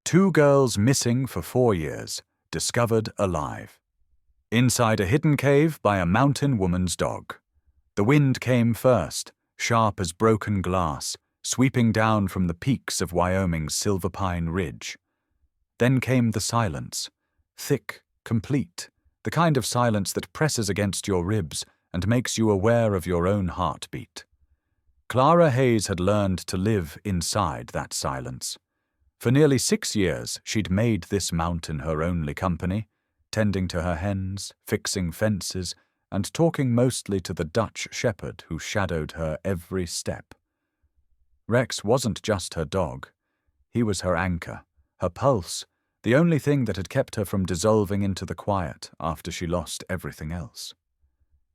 Two girls missing for 4 years, discovered alive. Inside a hidden cave by a mountain woman's dog. The wind came first, sharp as broken glass, sweeping down from the peaks of Wyoming's Silver Pine Ridge. Then came the silence, thick, complete, the kind of silence that presses against your ribs and makes you aware of your own heartbeat. Clara Hayes had learned to live inside that silence. For nearly 6 years, she'd made this mountain her only company, tending to her hens, fixing fences, and talking mostly to the Dutch shepherd who shadowed her every step. Rex wasn't just her dog. He was her anchor, her pulse, the only thing that had kept her from dissolving into the quiet after she lost everything else.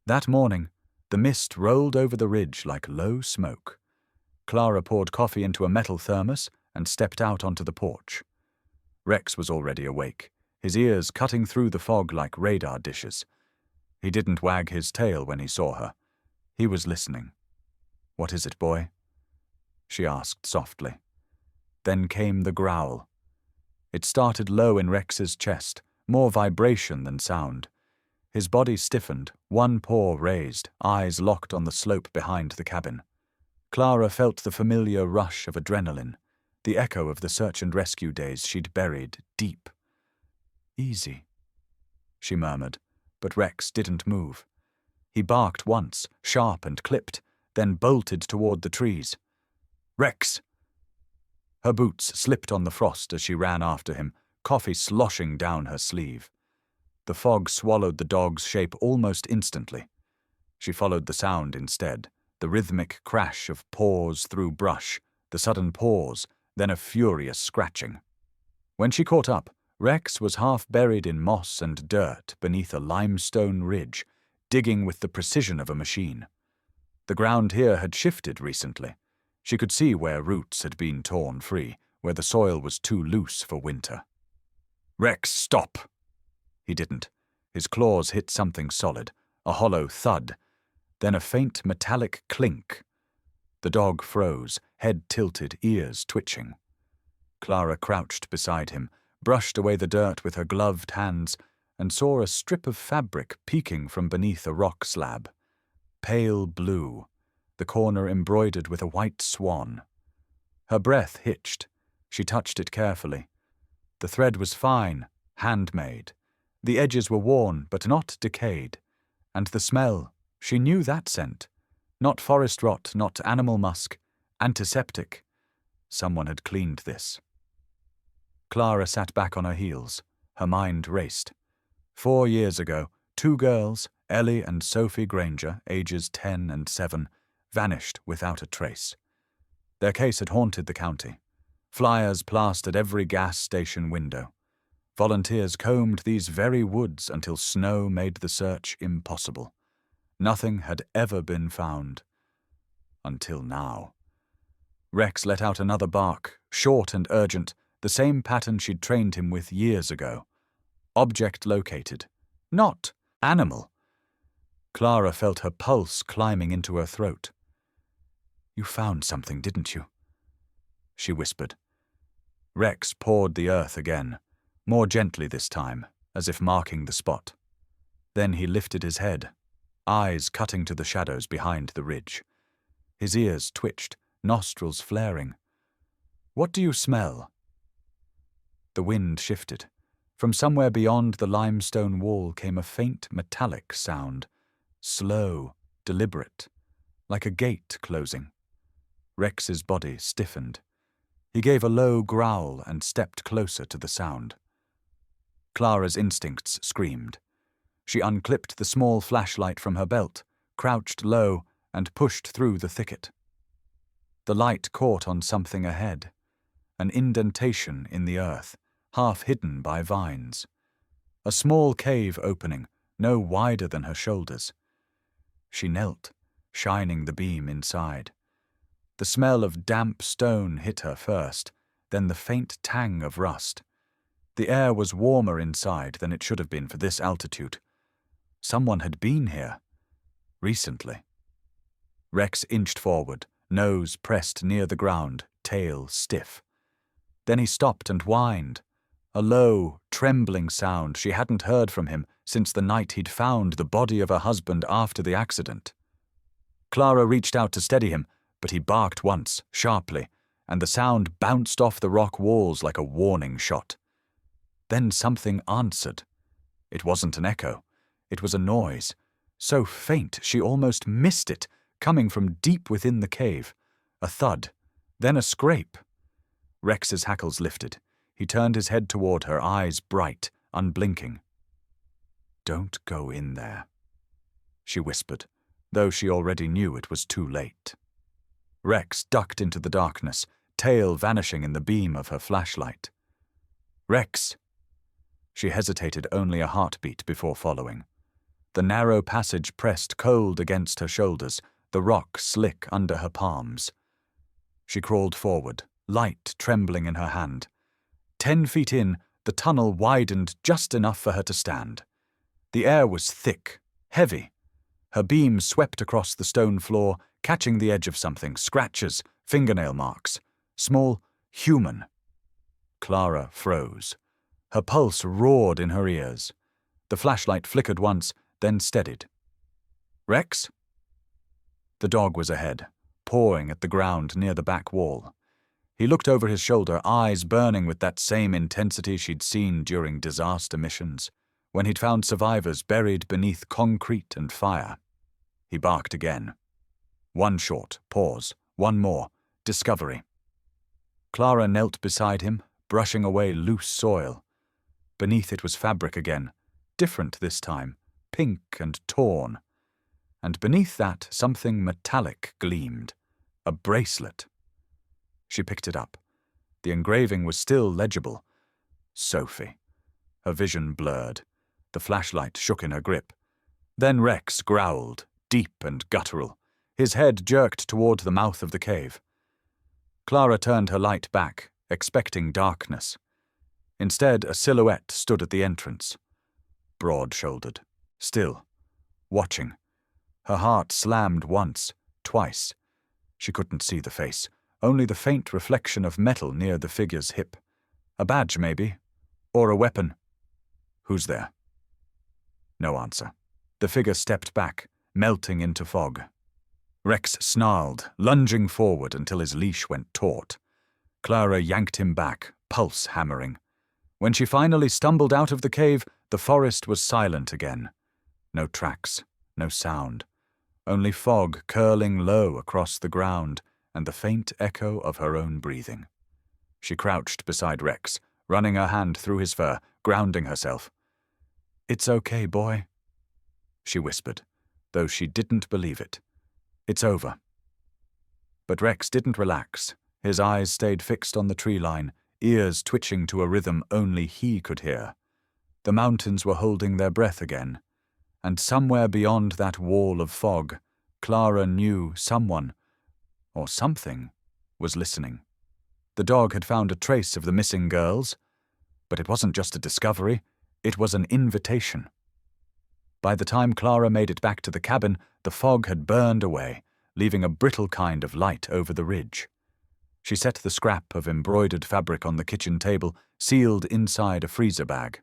That morning, the mist rolled over the ridge like low smoke. Clara poured coffee into a metal thermos and stepped out onto the porch. Rex was already awake, his ears cutting through the fog like radar dishes. He didn't wag his tail when he saw her. He was listening. "What is it, boy?" she asked softly. Then came the growl. It started low in Rex's chest, more vibration than sound. His body stiffened, one paw raised, eyes locked on the slope behind the cabin. Clara felt the familiar rush of adrenaline, the echo of the search and rescue days she'd buried deep. "Easy," she murmured, but Rex didn't move. He barked once, sharp and clipped, then bolted toward the trees. "Rex!" Her boots slipped on the frost as she ran after him, coffee sloshing down her sleeve. The fog swallowed the dog's shape almost instantly. She followed the sound instead, the rhythmic crash of paws through brush, the sudden pause, then a furious scratching. When she caught up, Rex was half buried in moss and dirt beneath a limestone ridge, digging with the precision of a machine. The ground here had shifted recently. She could see where roots had been torn free, where the soil was too loose for winter. "Rex, stop!" He didn't. His claws hit something solid, a hollow thud, then a faint metallic clink. The dog froze, head tilted, ears twitching. Clara crouched beside him, brushed away the dirt with her gloved hands, and saw a strip of fabric peeking from beneath a rock slab. Pale blue, the corner embroidered with a white swan. Her breath hitched. She touched it carefully. The thread was fine, handmade. The edges were worn, but not decayed. And the smell, she knew that scent. Not forest rot, not animal musk. Antiseptic. Someone had cleaned this. Clara sat back on her heels. Her mind raced. 4 years ago, 2 girls, Ellie and Sophie Granger, ages 10 and 7, vanished without a trace. Their case had haunted the county. Flyers plastered every gas station window. Volunteers combed these very woods until snow made the search impossible. Nothing had ever been found. Until now. Rex let out another bark, short and urgent, the same pattern she'd trained him with years ago. Object located. Not animal. Clara felt her pulse climbing into her throat. "You found something, didn't you?" she whispered. Rex pawed the earth again, more gently this time, as if marking the spot. Then he lifted his head, eyes cutting to the shadows behind the ridge. His ears twitched, nostrils flaring. "What do you smell?" The wind shifted. From somewhere beyond the limestone wall came a faint metallic sound, slow, deliberate, like a gate closing. Rex's body stiffened. He gave a low growl and stepped closer to the sound. Clara's instincts screamed. She unclipped the small flashlight from her belt, crouched low, and pushed through the thicket. The light caught on something ahead, an indentation in the earth, half hidden by vines. A small cave opening, no wider than her shoulders. She knelt, shining the beam inside. The smell of damp stone hit her first, then the faint tang of rust. The air was warmer inside than it should have been for this altitude. Someone had been here. Recently. Rex inched forward, nose pressed near the ground, tail stiff. Then he stopped and whined, a low, trembling sound she hadn't heard from him since the night he'd found the body of her husband after the accident. Clara reached out to steady him, but he barked once, sharply, and the sound bounced off the rock walls like a warning shot. Then something answered. It wasn't an echo. It was a noise, so faint she almost missed it, coming from deep within the cave. A thud, then a scrape. Rex's hackles lifted. He turned his head toward her, eyes bright, unblinking. "Don't go in there," she whispered, though she already knew it was too late. Rex ducked into the darkness, tail vanishing in the beam of her flashlight. "Rex!" She hesitated only a heartbeat before following. The narrow passage pressed cold against her shoulders, the rock slick under her palms. She crawled forward, light trembling in her hand. 10 feet in, the tunnel widened just enough for her to stand. The air was thick, heavy. Her beam swept across the stone floor, catching the edge of something, scratches, fingernail marks. Small, human. Clara froze. Her pulse roared in her ears. The flashlight flickered once, then steadied. "Rex?" The dog was ahead, pawing at the ground near the back wall. He looked over his shoulder, eyes burning with that same intensity she'd seen during disaster missions, when he'd found survivors buried beneath concrete and fire. He barked again. One short pause, one more, discovery. Clara knelt beside him, brushing away loose soil. Beneath it was fabric again, different this time, pink and torn. And beneath that something metallic gleamed, a bracelet. She picked it up. The engraving was still legible. Sophie. Her vision blurred. The flashlight shook in her grip. Then Rex growled, deep and guttural. His head jerked toward the mouth of the cave. Clara turned her light back, expecting darkness. Instead, a silhouette stood at the entrance. Broad-shouldered, still, watching. Her heart slammed once, twice. She couldn't see the face, only the faint reflection of metal near the figure's hip. A badge, maybe, or a weapon. "Who's there?" No answer. The figure stepped back, melting into fog. Rex snarled, lunging forward until his leash went taut. Clara yanked him back, pulse hammering. When she finally stumbled out of the cave, the forest was silent again. No tracks, no sound. Only fog curling low across the ground and the faint echo of her own breathing. She crouched beside Rex, running her hand through his fur, grounding herself. "It's okay, boy," she whispered, though she didn't believe it. "It's over." But Rex didn't relax. His eyes stayed fixed on the tree line, ears twitching to a rhythm only he could hear. The mountains were holding their breath again, and somewhere beyond that wall of fog, Clara knew someone, or something, was listening. The dog had found a trace of the missing girls, but it wasn't just a discovery, it was an invitation. By the time Clara made it back to the cabin, the fog had burned away, leaving a brittle kind of light over the ridge. She set the scrap of embroidered fabric on the kitchen table, sealed inside a freezer bag.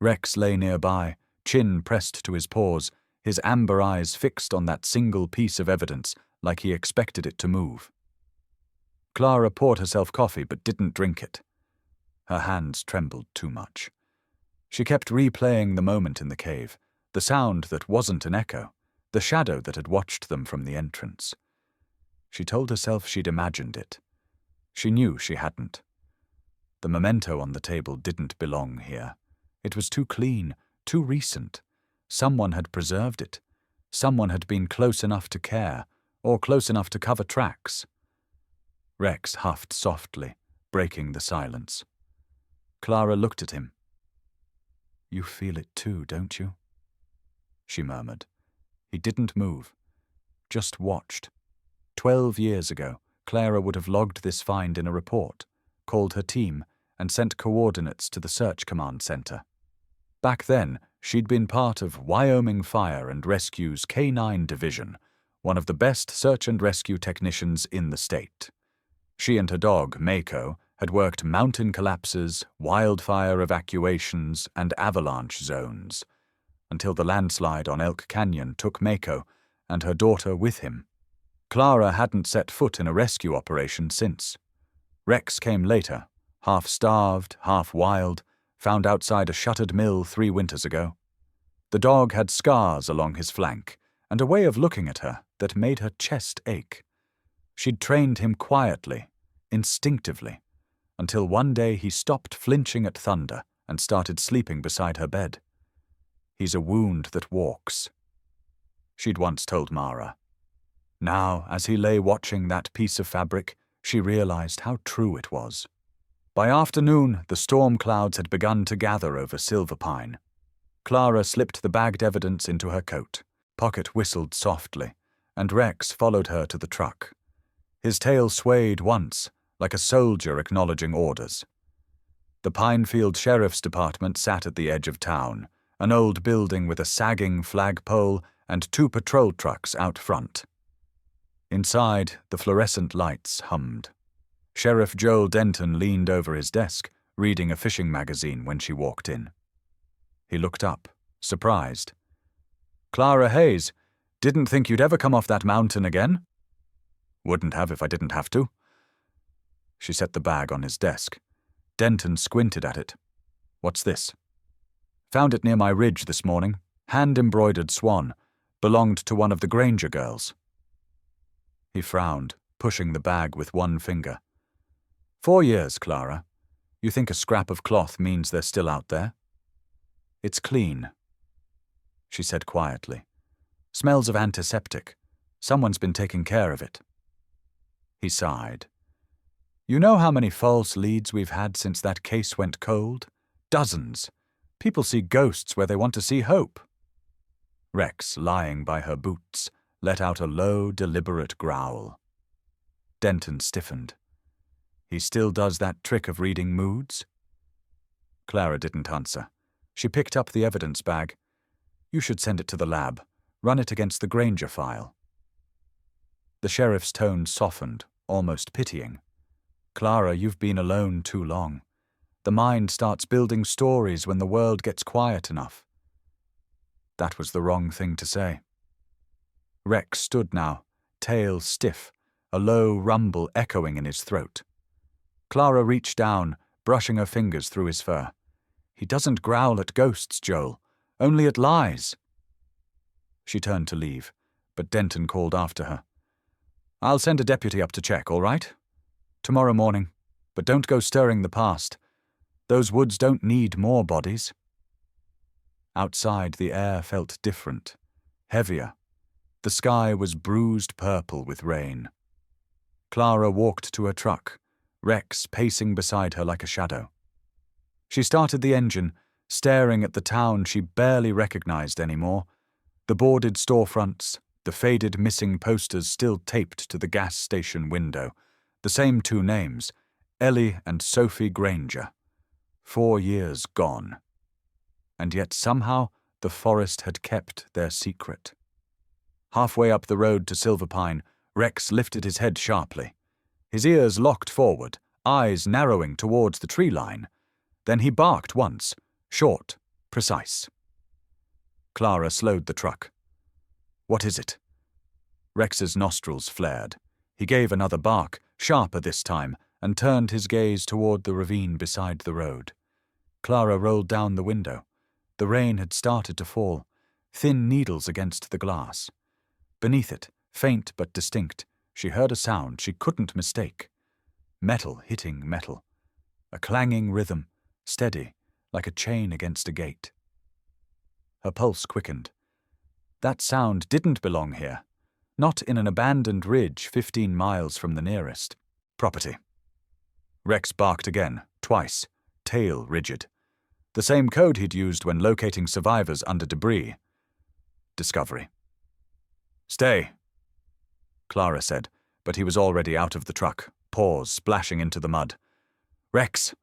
Rex lay nearby, chin pressed to his paws, his amber eyes fixed on that single piece of evidence, like he expected it to move. Clara poured herself coffee but didn't drink it. Her hands trembled too much. She kept replaying the moment in the cave, the sound that wasn't an echo, the shadow that had watched them from the entrance. She told herself she'd imagined it. She knew she hadn't. The memento on the table didn't belong here. It was too clean, too recent. Someone had preserved it. Someone had been close enough to care, or close enough to cover tracks. Rex huffed softly, breaking the silence. Clara looked at him. "You feel it too, don't you?" she murmured. He didn't move, just watched. 12 years ago, Clara would have logged this find in a report, called her team, and sent coordinates to the Search Command Center. Back then, she'd been part of Wyoming Fire and Rescue's K-9 Division, one of the best search and rescue technicians in the state. She and her dog, Mako, had worked mountain collapses, wildfire evacuations, and avalanche zones, until the landslide on Elk Canyon took Mako and her daughter with him. Clara hadn't set foot in a rescue operation since. Rex came later, half-starved, half-wild, found outside a shuttered mill 3 winters ago. The dog had scars along his flank, and a way of looking at her that made her chest ache. She'd trained him quietly, instinctively, until one day he stopped flinching at thunder and started sleeping beside her bed. He's a wound that walks, she'd once told Mara. Now, as he lay watching that piece of fabric, she realized how true it was. By afternoon, the storm clouds had begun to gather over Silver Pine. Clara slipped the bagged evidence into her coat. Pocket whistled softly, and Rex followed her to the truck. His tail swayed once, like a soldier acknowledging orders. The Pinefield Sheriff's Department sat at the edge of town, an old building with a sagging flagpole and 2 patrol trucks out front. Inside, the fluorescent lights hummed. Sheriff Joel Denton leaned over his desk, reading a fishing magazine when she walked in. He looked up, surprised. "Clara Hayes, didn't think you'd ever come off that mountain again?" "Wouldn't have if I didn't have to." She set the bag on his desk. Denton squinted at it. "What's this?" "Found it near my ridge this morning. Hand-embroidered swan. Belonged to one of the Granger girls." He frowned, pushing the bag with one finger. 4 years, Clara. You think a scrap of cloth means they're still out there?" "It's clean," she said quietly. "Smells of antiseptic. Someone's been taking care of it." He sighed. "You know how many false leads we've had since that case went cold? Dozens. People see ghosts where they want to see hope." Rex, lying by her boots, let out a low, deliberate growl. Denton stiffened. "He still does that trick of reading moods?" Clara didn't answer. She picked up the evidence bag. "You should send it to the lab. Run it against the Granger file." The sheriff's tone softened, almost pitying. "Clara, you've been alone too long. The mind starts building stories when the world gets quiet enough." That was the wrong thing to say. Rex stood now, tail stiff, a low rumble echoing in his throat. Clara reached down, brushing her fingers through his fur. "He doesn't growl at ghosts, Joel, only at lies." She turned to leave, but Denton called after her. "I'll send a deputy up to check, all right? Tomorrow morning, but don't go stirring the past. Those woods don't need more bodies." Outside, the air felt different, heavier. The sky was bruised purple with rain. Clara walked to her truck, Rex pacing beside her like a shadow. She started the engine, staring at the town she barely recognized anymore, the boarded storefronts, the faded missing posters still taped to the gas station window, the same 2 names, Ellie and Sophie Granger. 4 years gone. And yet somehow the forest had kept their secret. Halfway up the road to Silver Pine, Rex lifted his head sharply. His ears locked forward, eyes narrowing towards the tree line. Then he barked once, short, precise. Clara slowed the truck. "What is it?" Rex's nostrils flared. He gave another bark, sharper this time, and turned his gaze toward the ravine beside the road. Clara rolled down the window. The rain had started to fall, thin needles against the glass. Beneath it, faint but distinct, she heard a sound she couldn't mistake. Metal hitting metal. A clanging rhythm, steady, like a chain against a gate. Her pulse quickened. That sound didn't belong here. Not in an abandoned ridge 15 miles from the nearest property. Rex barked again, twice, tail rigid. The same code he'd used when locating survivors under debris. Discovery. "Stay," Clara said, but he was already out of the truck, paws splashing into the mud. "Rex!"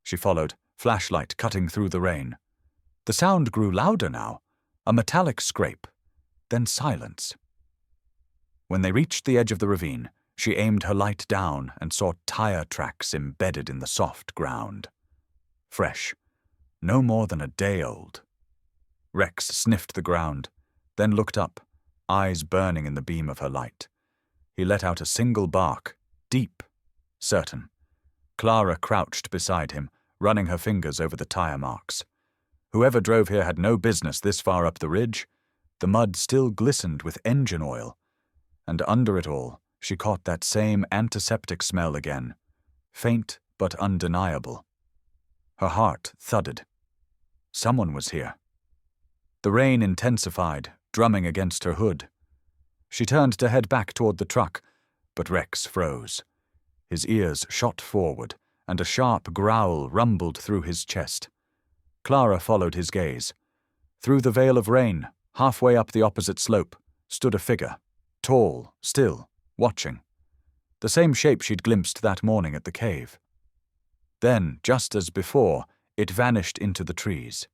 She followed, flashlight cutting through the rain. The sound grew louder now, a metallic scrape, then silence. When they reached the edge of the ravine, She aimed her light down and saw tire tracks embedded in the soft ground. Fresh, no more than a day old. Rex sniffed the ground, then looked up, eyes burning in the beam of her light. He let out a single bark, deep, certain. Clara crouched beside him, running her fingers over the tire marks. Whoever drove here had no business this far up the ridge. The mud still glistened with engine oil, and under it all, she caught that same antiseptic smell again, faint but undeniable. Her heart thudded. Someone was here. The rain intensified, drumming against her hood. She turned to head back toward the truck, but Rex froze. His ears shot forward, and a sharp growl rumbled through his chest. Clara followed his gaze. Through the veil of rain, halfway up the opposite slope, stood a figure, tall, still, watching. The same shape she'd glimpsed that morning at the cave. Then, just as before, it vanished into the trees.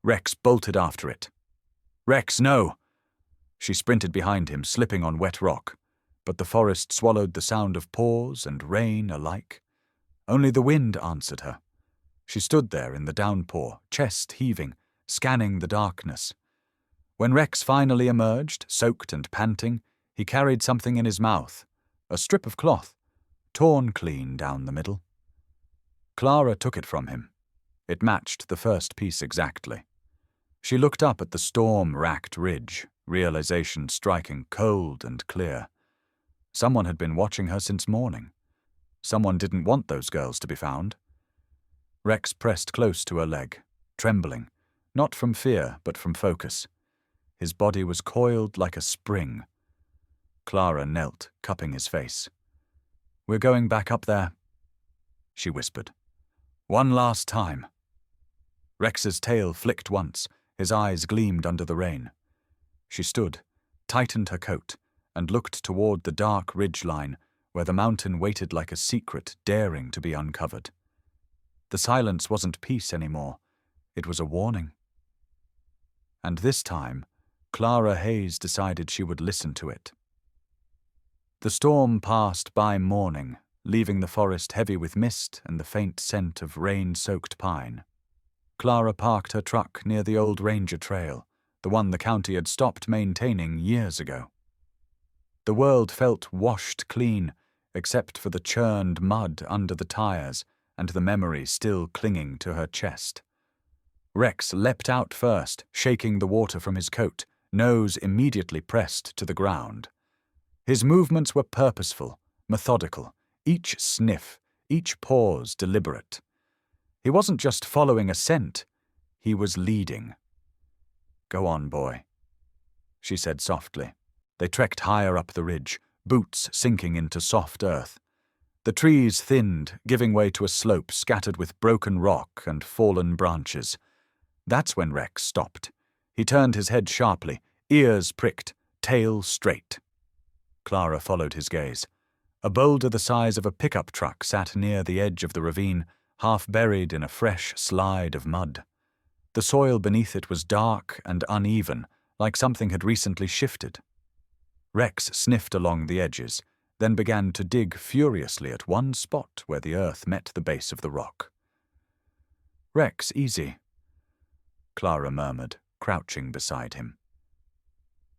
Rex bolted after it. "Rex, no!" She sprinted behind him, slipping on wet rock, but the forest swallowed the sound of paws and rain alike. Only the wind answered her. She stood there in the downpour, chest heaving, scanning the darkness. When Rex finally emerged, soaked and panting, he carried something in his mouth, a strip of cloth, torn clean down the middle. Clara took it from him. It matched the first piece exactly. She looked up at the storm-racked ridge, realization striking cold and clear. Someone had been watching her since morning. Someone didn't want those girls to be found. Rex pressed close to her leg, trembling, not from fear but from focus. His body was coiled like a spring. Clara knelt, cupping his face. "We're going back up there," she whispered. "One last time." Rex's tail flicked once, his eyes gleamed under the rain. She stood, tightened her coat, and looked toward the dark ridgeline where the mountain waited like a secret daring to be uncovered. The silence wasn't peace anymore. It was a warning. And this time, Clara Hayes decided she would listen to it. The storm passed by morning, leaving the forest heavy with mist and the faint scent of rain-soaked pine. Clara parked her truck near the old ranger trail, the one the county had stopped maintaining years ago. The world felt washed clean, except for the churned mud under the tires and the memory still clinging to her chest. Rex leapt out first, shaking the water from his coat, nose immediately pressed to the ground. His movements were purposeful, methodical, each sniff, each pause deliberate. He wasn't just following a scent, he was leading. "Go on, boy," she said softly. They trekked higher up the ridge, boots sinking into soft earth. The trees thinned, giving way to a slope scattered with broken rock and fallen branches. That's when Rex stopped. He turned his head sharply, ears pricked, tail straight. Clara followed his gaze. A boulder the size of a pickup truck sat near the edge of the ravine, half buried in a fresh slide of mud. The soil beneath it was dark and uneven, like something had recently shifted. Rex sniffed along the edges, then began to dig furiously at one spot where the earth met the base of the rock. "Rex, easy," Clara murmured, crouching beside him.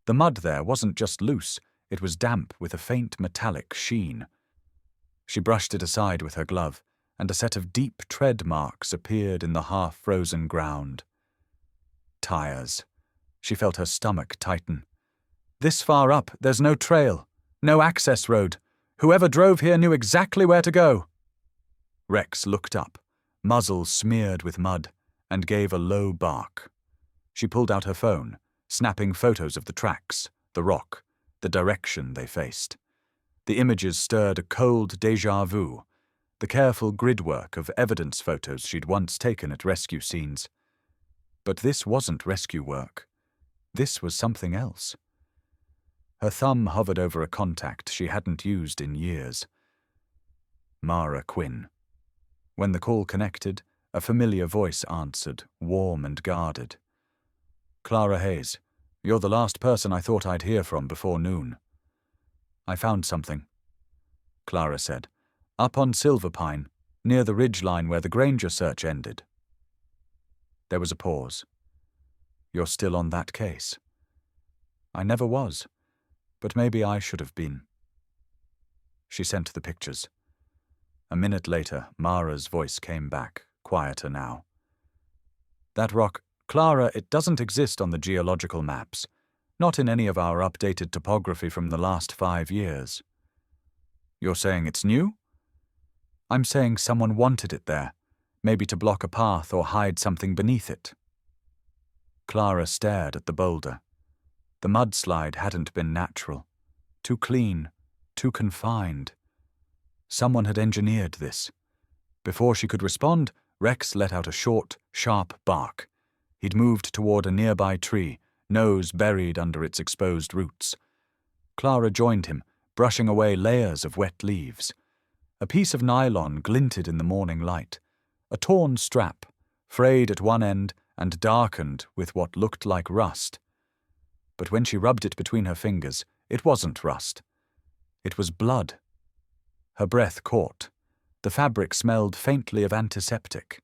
The mud there wasn't just loose, it was damp with a faint metallic sheen. She brushed it aside with her glove, and a set of deep tread marks appeared in the half-frozen ground. Tires. She felt her stomach tighten. "This far up, there's no trail, no access road. Whoever drove here knew exactly where to go." Rex looked up, muzzle smeared with mud, and gave a low bark. She pulled out her phone, snapping photos of the tracks, the rock, the direction they faced. The images stirred a cold déjà vu, the careful gridwork of evidence photos she'd once taken at rescue scenes. But this wasn't rescue work. This was something else. Her thumb hovered over a contact she hadn't used in years. Mara Quinn. When the call connected, a familiar voice answered, warm and guarded. "Clara Hayes, you're the last person I thought I'd hear from before noon. I found something. Clara said. Up on Silverpine, near the ridgeline where the Granger search ended. There was a pause. You're still on that case? I never was, but maybe I should have been. She sent the pictures. A minute later, Mara's voice came back, quieter now. That rock, Clara, it doesn't exist on the geological maps, not in any of our updated topography from the last 5 years. You're saying it's new? I'm saying someone wanted it there, maybe to block a path or hide something beneath it. Clara stared at the boulder. The mudslide hadn't been natural. Too clean, too confined. Someone had engineered this. Before she could respond, Rex let out a short, sharp bark. He'd moved toward a nearby tree, nose buried under its exposed roots. Clara joined him, brushing away layers of wet leaves. A piece of nylon glinted in the morning light. A torn strap, frayed at one end and darkened with what looked like rust. But when she rubbed it between her fingers, it wasn't rust. It was blood. Her breath caught. The fabric smelled faintly of antiseptic,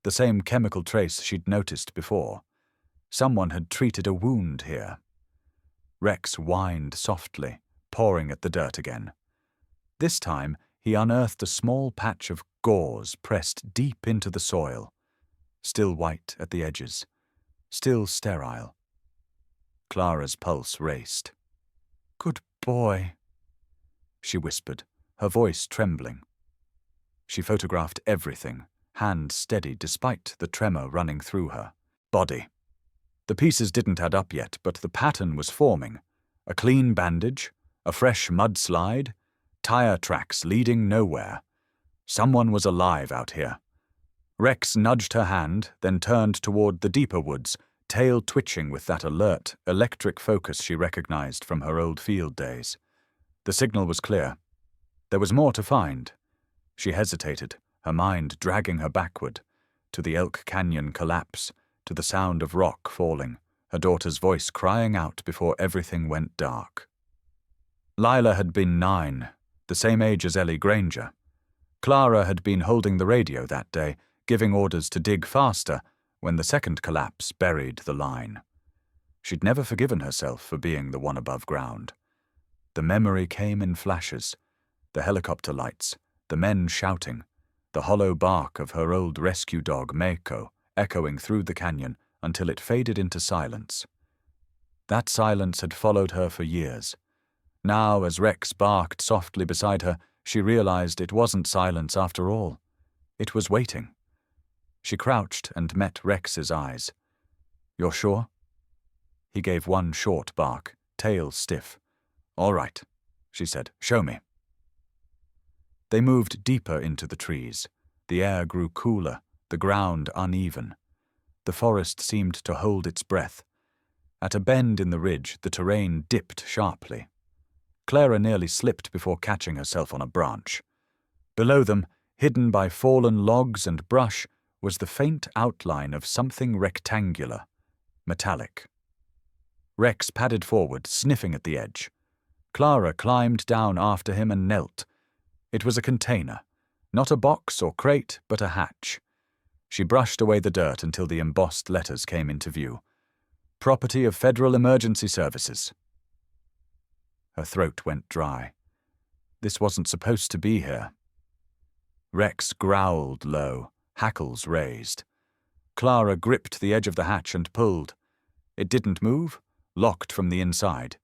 the same chemical trace she'd noticed before. Someone had treated a wound here. Rex whined softly, pawing at the dirt again. This time, he unearthed a small patch of gauze pressed deep into the soil, still white at the edges, still sterile. Clara's pulse raced. "Good boy," she whispered, her voice trembling. She photographed everything, hand steady despite the tremor running through her body. The pieces didn't add up yet, but the pattern was forming. A clean bandage, a fresh mudslide, tire tracks leading nowhere. Someone was alive out here. Rex nudged her hand, then turned toward the deeper woods, tail twitching with that alert, electric focus she recognized from her old field days. The signal was clear. There was more to find. She hesitated, her mind dragging her backward, to the Elk Canyon collapse, to the sound of rock falling, her daughter's voice crying out before everything went dark. Lila had been 9, the same age as Ellie Granger. Clara had been holding the radio that day, giving orders to dig faster, when the second collapse buried the line. She'd never forgiven herself for being the one above ground. The memory came in flashes, the helicopter lights, the men shouting, the hollow bark of her old rescue dog, Mako, echoing through the canyon until it faded into silence. That silence had followed her for years. Now, as Rex barked softly beside her, she realized it wasn't silence after all. It was waiting. She crouched and met Rex's eyes. "You're sure?" He gave one short bark, tail stiff. "All right," she said. "Show me." They moved deeper into the trees. The air grew cooler, the ground uneven. The forest seemed to hold its breath. At a bend in the ridge, the terrain dipped sharply. Clara nearly slipped before catching herself on a branch. Below them, hidden by fallen logs and brush, was the faint outline of something rectangular, metallic. Rex padded forward, sniffing at the edge. Clara climbed down after him and knelt. It was a container, not a box or crate, but a hatch. She brushed away the dirt until the embossed letters came into view. "Property of Federal Emergency Services." Her throat went dry. This wasn't supposed to be here. Rex growled low, hackles raised. Clara gripped the edge of the hatch and pulled. It didn't move, locked from the inside.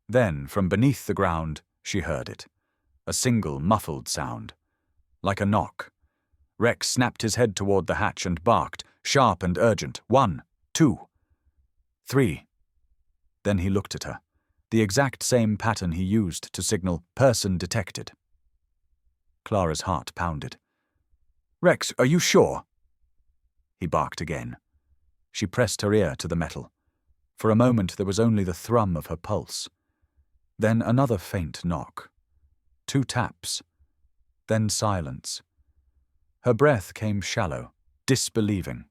Then, from beneath the ground, she heard it. A single muffled sound. Like a knock. Rex snapped his head toward the hatch and barked, sharp and urgent. 1, 2, 3. Then he looked at her. The exact same pattern he used to signal "person detected." Clara's heart pounded. "Rex, are you sure?" He barked again. She pressed her ear to the metal. For a moment there was only the thrum of her pulse. Then another faint knock. 2 taps. Then silence. Her breath came shallow, disbelieving.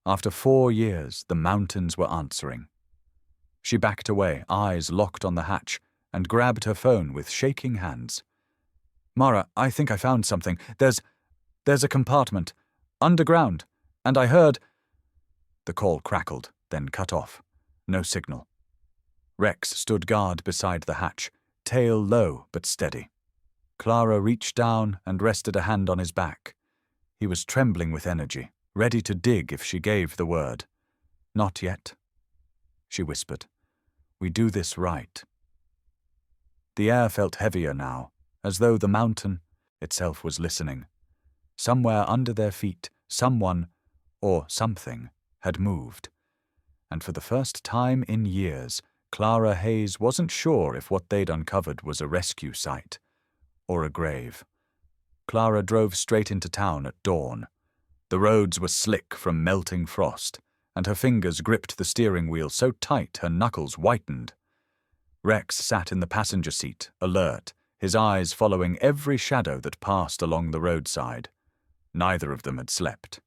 After 4 years, the mountains were answering. She backed away, eyes locked on the hatch, and grabbed her phone with shaking hands. Mara, I think I found something. There's a compartment. Underground. And I heard—" The call crackled, then cut off. No signal. Rex stood guard beside the hatch, tail low but steady. Clara reached down and rested a hand on his back. He was trembling with energy, ready to dig if she gave the word. "Not yet," she whispered. "We do this right." The air felt heavier now, as though the mountain itself was listening. Somewhere under their feet, someone, or something, had moved. And for the first time in years, Clara Hayes wasn't sure if what they'd uncovered was a rescue site or a grave. Clara drove straight into town at dawn. The roads were slick from melting frost, and her fingers gripped the steering wheel so tight her knuckles whitened. Rex sat in the passenger seat, alert, his eyes following every shadow that passed along the roadside. Neither of them had slept.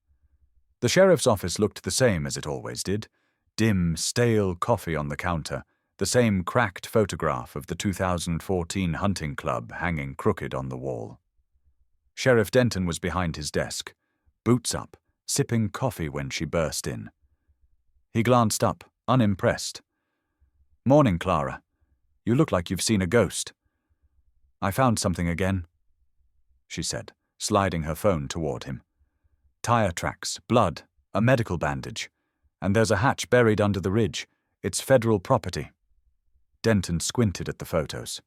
The sheriff's office looked the same as it always did. Dim, stale coffee on the counter, the same cracked photograph of the 2014 hunting club hanging crooked on the wall. Sheriff Denton was behind his desk, boots up, sipping coffee when she burst in. He glanced up, unimpressed. "Morning, Clara. You look like you've seen a ghost." "I found something again," she said, sliding her phone toward him. "Tire tracks, blood, a medical bandage. And there's a hatch buried under the ridge. It's federal property." Denton squinted at the photos.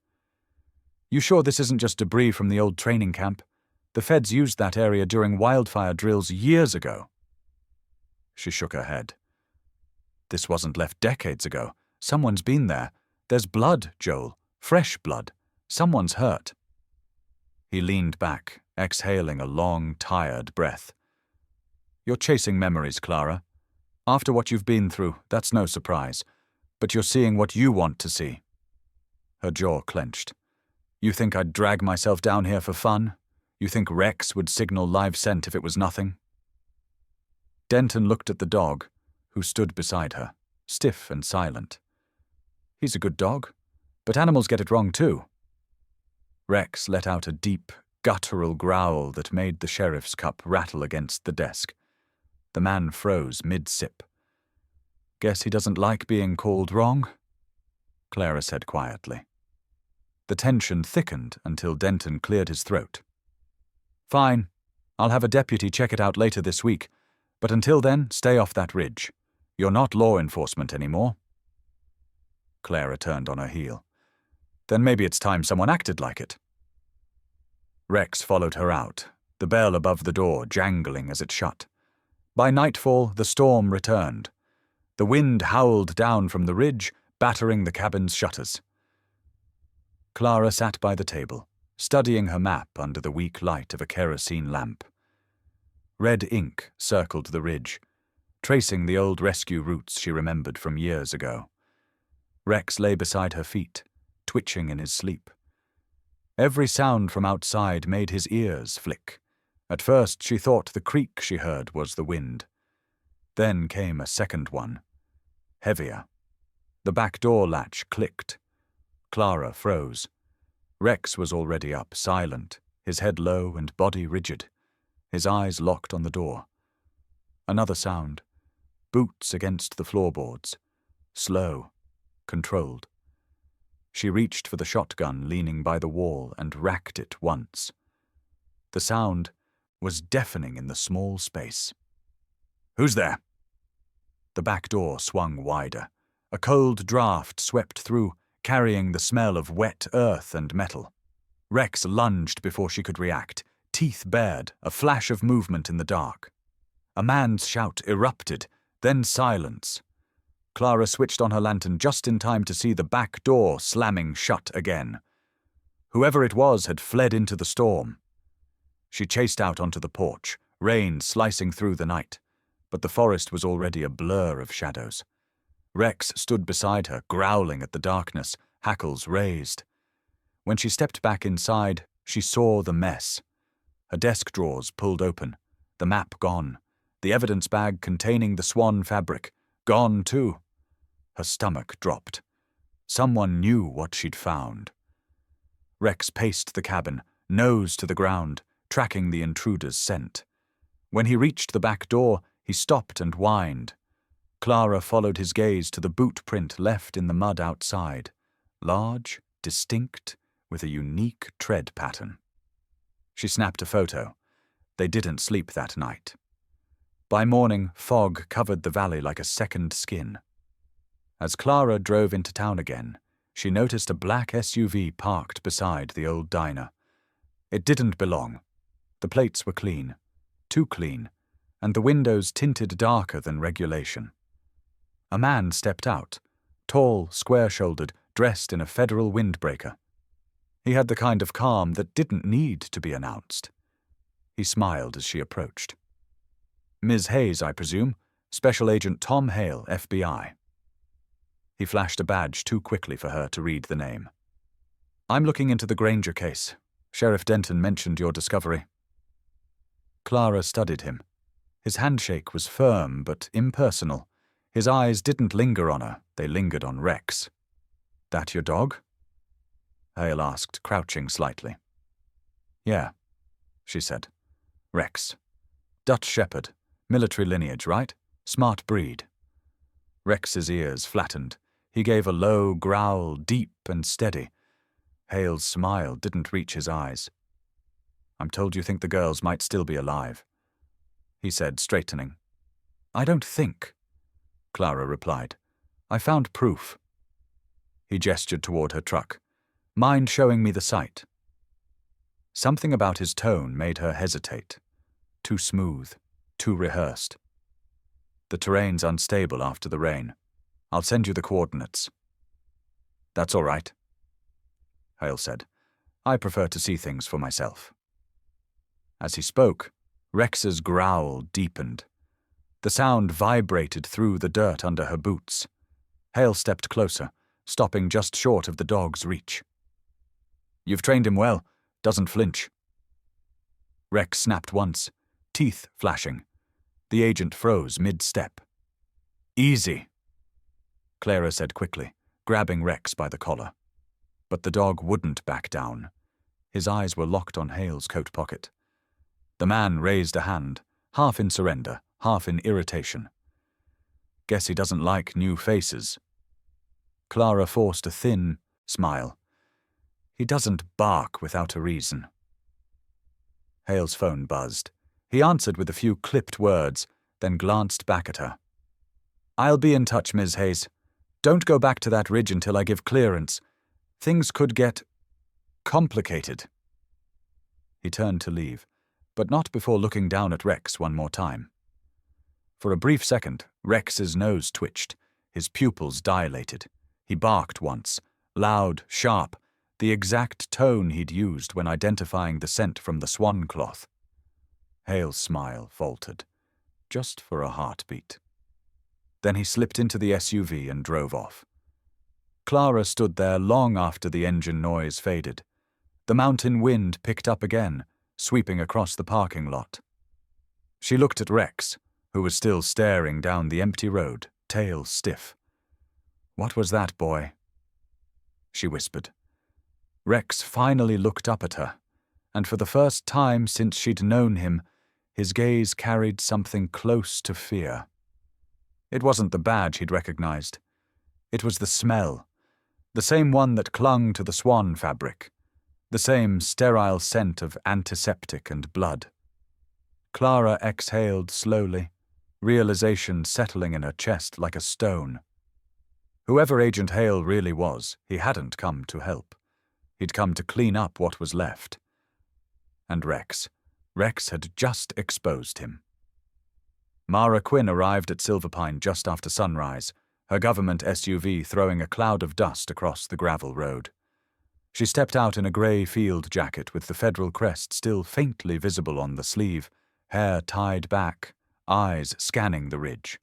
"You sure this isn't just debris from the old training camp? The feds used that area during wildfire drills years ago." She shook her head. "This wasn't left decades ago. Someone's been there. There's blood, Joel. Fresh blood. Someone's hurt." He leaned back, exhaling a long, tired breath. "You're chasing memories, Clara. After what you've been through, that's no surprise. But you're seeing what you want to see." Her jaw clenched. "You think I'd drag myself down here for fun? You think Rex would signal live scent if it was nothing?" Denton looked at the dog, who stood beside her, stiff and silent. "He's a good dog, but animals get it wrong too." Rex let out a deep, guttural growl that made the sheriff's cup rattle against the desk. The man froze mid-sip. "Guess he doesn't like being called wrong," Clara said quietly. The tension thickened until Denton cleared his throat. "Fine. I'll have a deputy check it out later this week. But until then, stay off that ridge. You're not law enforcement anymore." Clara turned on her heel. "Then maybe it's time someone acted like it." Rex followed her out, the bell above the door jangling as it shut. By nightfall, the storm returned. The wind howled down from the ridge, battering the cabin's shutters. Clara sat by the table, studying her map under the weak light of a kerosene lamp. Red ink circled the ridge, tracing the old rescue routes she remembered from years ago. Rex lay beside her feet, twitching in his sleep. Every sound from outside made his ears flick. At first she thought the creak she heard was the wind. Then came a second one, heavier. The back door latch clicked. Clara froze. Rex was already up, silent, his head low and body rigid, his eyes locked on the door. Another sound, boots against the floorboards, slow, controlled. She reached for the shotgun leaning by the wall and racked it once. The sound was deafening in the small space. "Who's there?" The back door swung wider. A cold draft swept through, carrying the smell of wet earth and metal. Rex lunged before she could react, teeth bared, a flash of movement in the dark. A man's shout erupted, then silence. Clara switched on her lantern just in time to see the back door slamming shut again. Whoever it was had fled into the storm. She chased out onto the porch, rain slicing through the night, but the forest was already a blur of shadows. Rex stood beside her, growling at the darkness, hackles raised. When she stepped back inside, she saw the mess. Her desk drawers pulled open, the map gone, the evidence bag containing the swan fabric gone too. Her stomach dropped. Someone knew what she'd found. Rex paced the cabin, nose to the ground, tracking the intruder's scent. When he reached the back door, he stopped and whined. Clara followed his gaze to the boot print left in the mud outside, large, distinct, with a unique tread pattern. She snapped a photo. They didn't sleep that night. By morning, fog covered the valley like a second skin. As Clara drove into town again, she noticed a black SUV parked beside the old diner. It didn't belong. The plates were clean, too clean, and the windows tinted darker than regulation. A man stepped out, tall, square-shouldered, dressed in a federal windbreaker. He had the kind of calm that didn't need to be announced. He smiled as she approached. "Ms. Hayes, I presume? Special Agent Tom Hale, FBI." He flashed a badge too quickly for her to read the name. "I'm looking into the Granger case. Sheriff Denton mentioned your discovery." Clara studied him. His handshake was firm but impersonal. His eyes didn't linger on her, they lingered on Rex. "That your dog?" Hale asked, crouching slightly. "Yeah," she said. "Rex. Dutch Shepherd. Military lineage, right? Smart breed." Rex's ears flattened. He gave a low growl, deep and steady. Hale's smile didn't reach his eyes. "I'm told you think the girls might still be alive," he said, straightening. "I don't think," Clara replied. "I found proof." He gestured toward her truck. "Mind showing me the site?" Something about his tone made her hesitate. Too smooth, too rehearsed. "The terrain's unstable after the rain. I'll send you the coordinates." "That's all right," Hale said. "I prefer to see things for myself." As he spoke, Rex's growl deepened. The sound vibrated through the dirt under her boots. Hale stepped closer, stopping just short of the dog's reach. "You've trained him well. Doesn't flinch." Rex snapped once, teeth flashing. The agent froze mid-step. "Easy," Clara said quickly, grabbing Rex by the collar. But the dog wouldn't back down. His eyes were locked on Hale's coat pocket. The man raised a hand, half in surrender, half in irritation. "Guess he doesn't like new faces." Clara forced a thin smile. "He doesn't bark without a reason." Hale's phone buzzed. He answered with a few clipped words, then glanced back at her. "I'll be in touch, Ms. Hayes. Don't go back to that ridge until I give clearance. Things could get complicated." He turned to leave, but not before looking down at Rex one more time. For a brief second, Rex's nose twitched, his pupils dilated. He barked once, loud, sharp, the exact tone he'd used when identifying the scent from the swan cloth. Hale's smile faltered, just for a heartbeat. Then he slipped into the SUV and drove off. Clara stood there long after the engine noise faded. The mountain wind picked up again, sweeping across the parking lot. She looked at Rex, who was still staring down the empty road, tail stiff. "What was that, boy?" she whispered. Rex finally looked up at her, and for the first time since she'd known him, his gaze carried something close to fear. It wasn't the badge he'd recognized. It was the smell, the same one that clung to the swan fabric, the same sterile scent of antiseptic and blood. Clara exhaled slowly, realization settling in her chest like a stone. Whoever Agent Hale really was, he hadn't come to help. He'd come to clean up what was left. And Rex had just exposed him. Mara Quinn arrived at Silverpine just after sunrise, her government SUV throwing a cloud of dust across the gravel road. She stepped out in a grey field jacket with the federal crest still faintly visible on the sleeve, hair tied back, eyes scanning the ridge.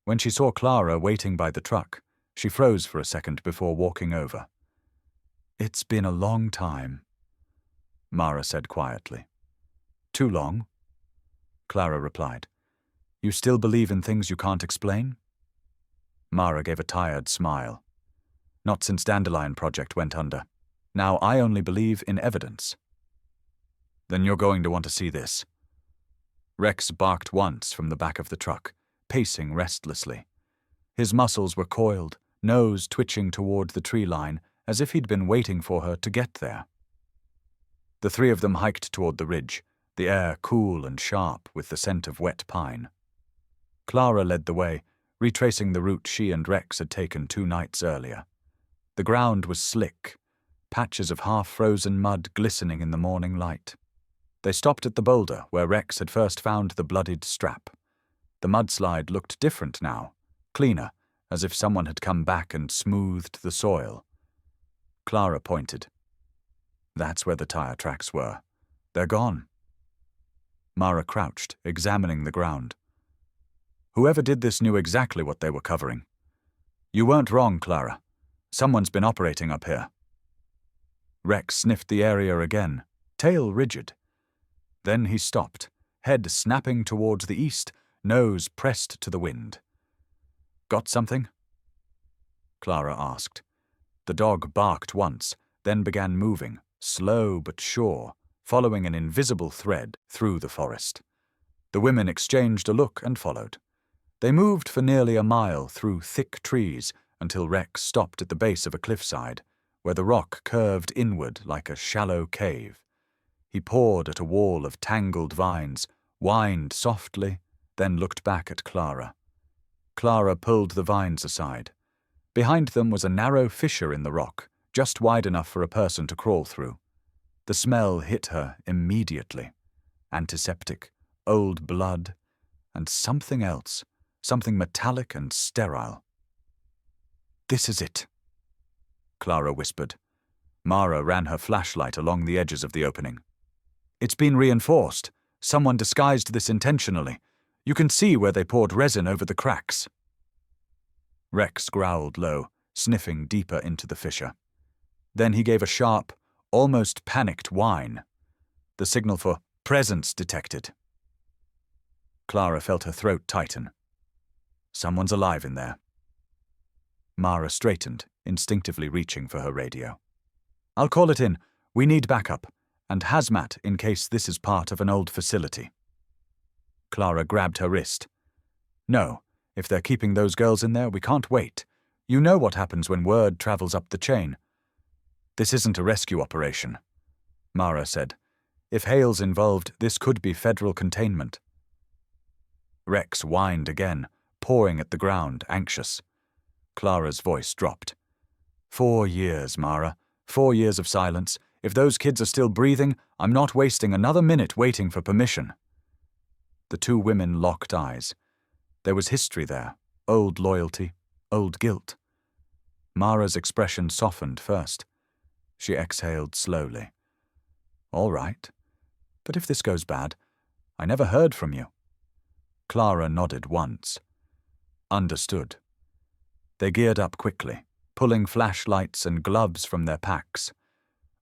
When she saw Clara waiting by the truck, she froze for a second before walking over. "It's been a long time," Mara said quietly. "Too long?" Clara replied. "You still believe in things you can't explain?" Mara gave a tired smile. "Not since Dandelion Project went under. Now I only believe in evidence." Then you're going to want to see this. Rex barked once from the back of the truck, pacing restlessly. His muscles were coiled, nose twitching toward the tree line, as if he'd been waiting for her to get there. The three of them hiked toward the ridge, the air cool and sharp with the scent of wet pine. Clara led the way, retracing the route she and Rex had taken 2 nights earlier. The ground was slick, patches of half-frozen mud glistening in the morning light. They stopped at the boulder where Rex had first found the bloodied strap. The mudslide looked different now, cleaner, as if someone had come back and smoothed the soil. Clara pointed. That's where the tire tracks were. They're gone. Mara crouched, examining the ground. Whoever did this knew exactly what they were covering. You weren't wrong, Clara. Someone's been operating up here. Rex sniffed the area again, tail rigid. Then he stopped, head snapping towards the east, nose pressed to the wind. Got something? Clara asked. The dog barked once, then began moving, slow but sure, following an invisible thread through the forest. The women exchanged a look and followed. They moved for nearly a mile through thick trees until Rex stopped at the base of a cliffside, where the rock curved inward like a shallow cave. He pawed at a wall of tangled vines, whined softly, then looked back at Clara. Clara pulled the vines aside. Behind them was a narrow fissure in the rock, just wide enough for a person to crawl through. The smell hit her immediately. Antiseptic, old blood, and something else, something metallic and sterile. This is it, Clara whispered. Mara ran her flashlight along the edges of the opening. It's been reinforced. Someone disguised this intentionally. You can see where they poured resin over the cracks. Rex growled low, sniffing deeper into the fissure. Then he gave a sharp, almost panicked whine. The signal for presence detected. Clara felt her throat tighten. Someone's alive in there. Mara straightened, instinctively reaching for her radio. I'll call it in. We need backup, and hazmat in case this is part of an old facility. Clara grabbed her wrist. No, if they're keeping those girls in there, we can't wait. You know what happens when word travels up the chain. This isn't a rescue operation, Mara said. If Hale's involved, this could be federal containment. Rex whined again, pawing at the ground, anxious. Clara's voice dropped. 4 years, Mara. 4 years of silence. If those kids are still breathing, I'm not wasting another minute waiting for permission. The 2 women locked eyes. There was history there, old loyalty, old guilt. Mara's expression softened first. She exhaled slowly. All right. But if this goes bad, I never heard from you. Clara nodded once. Understood. They geared up quickly, pulling flashlights and gloves from their packs.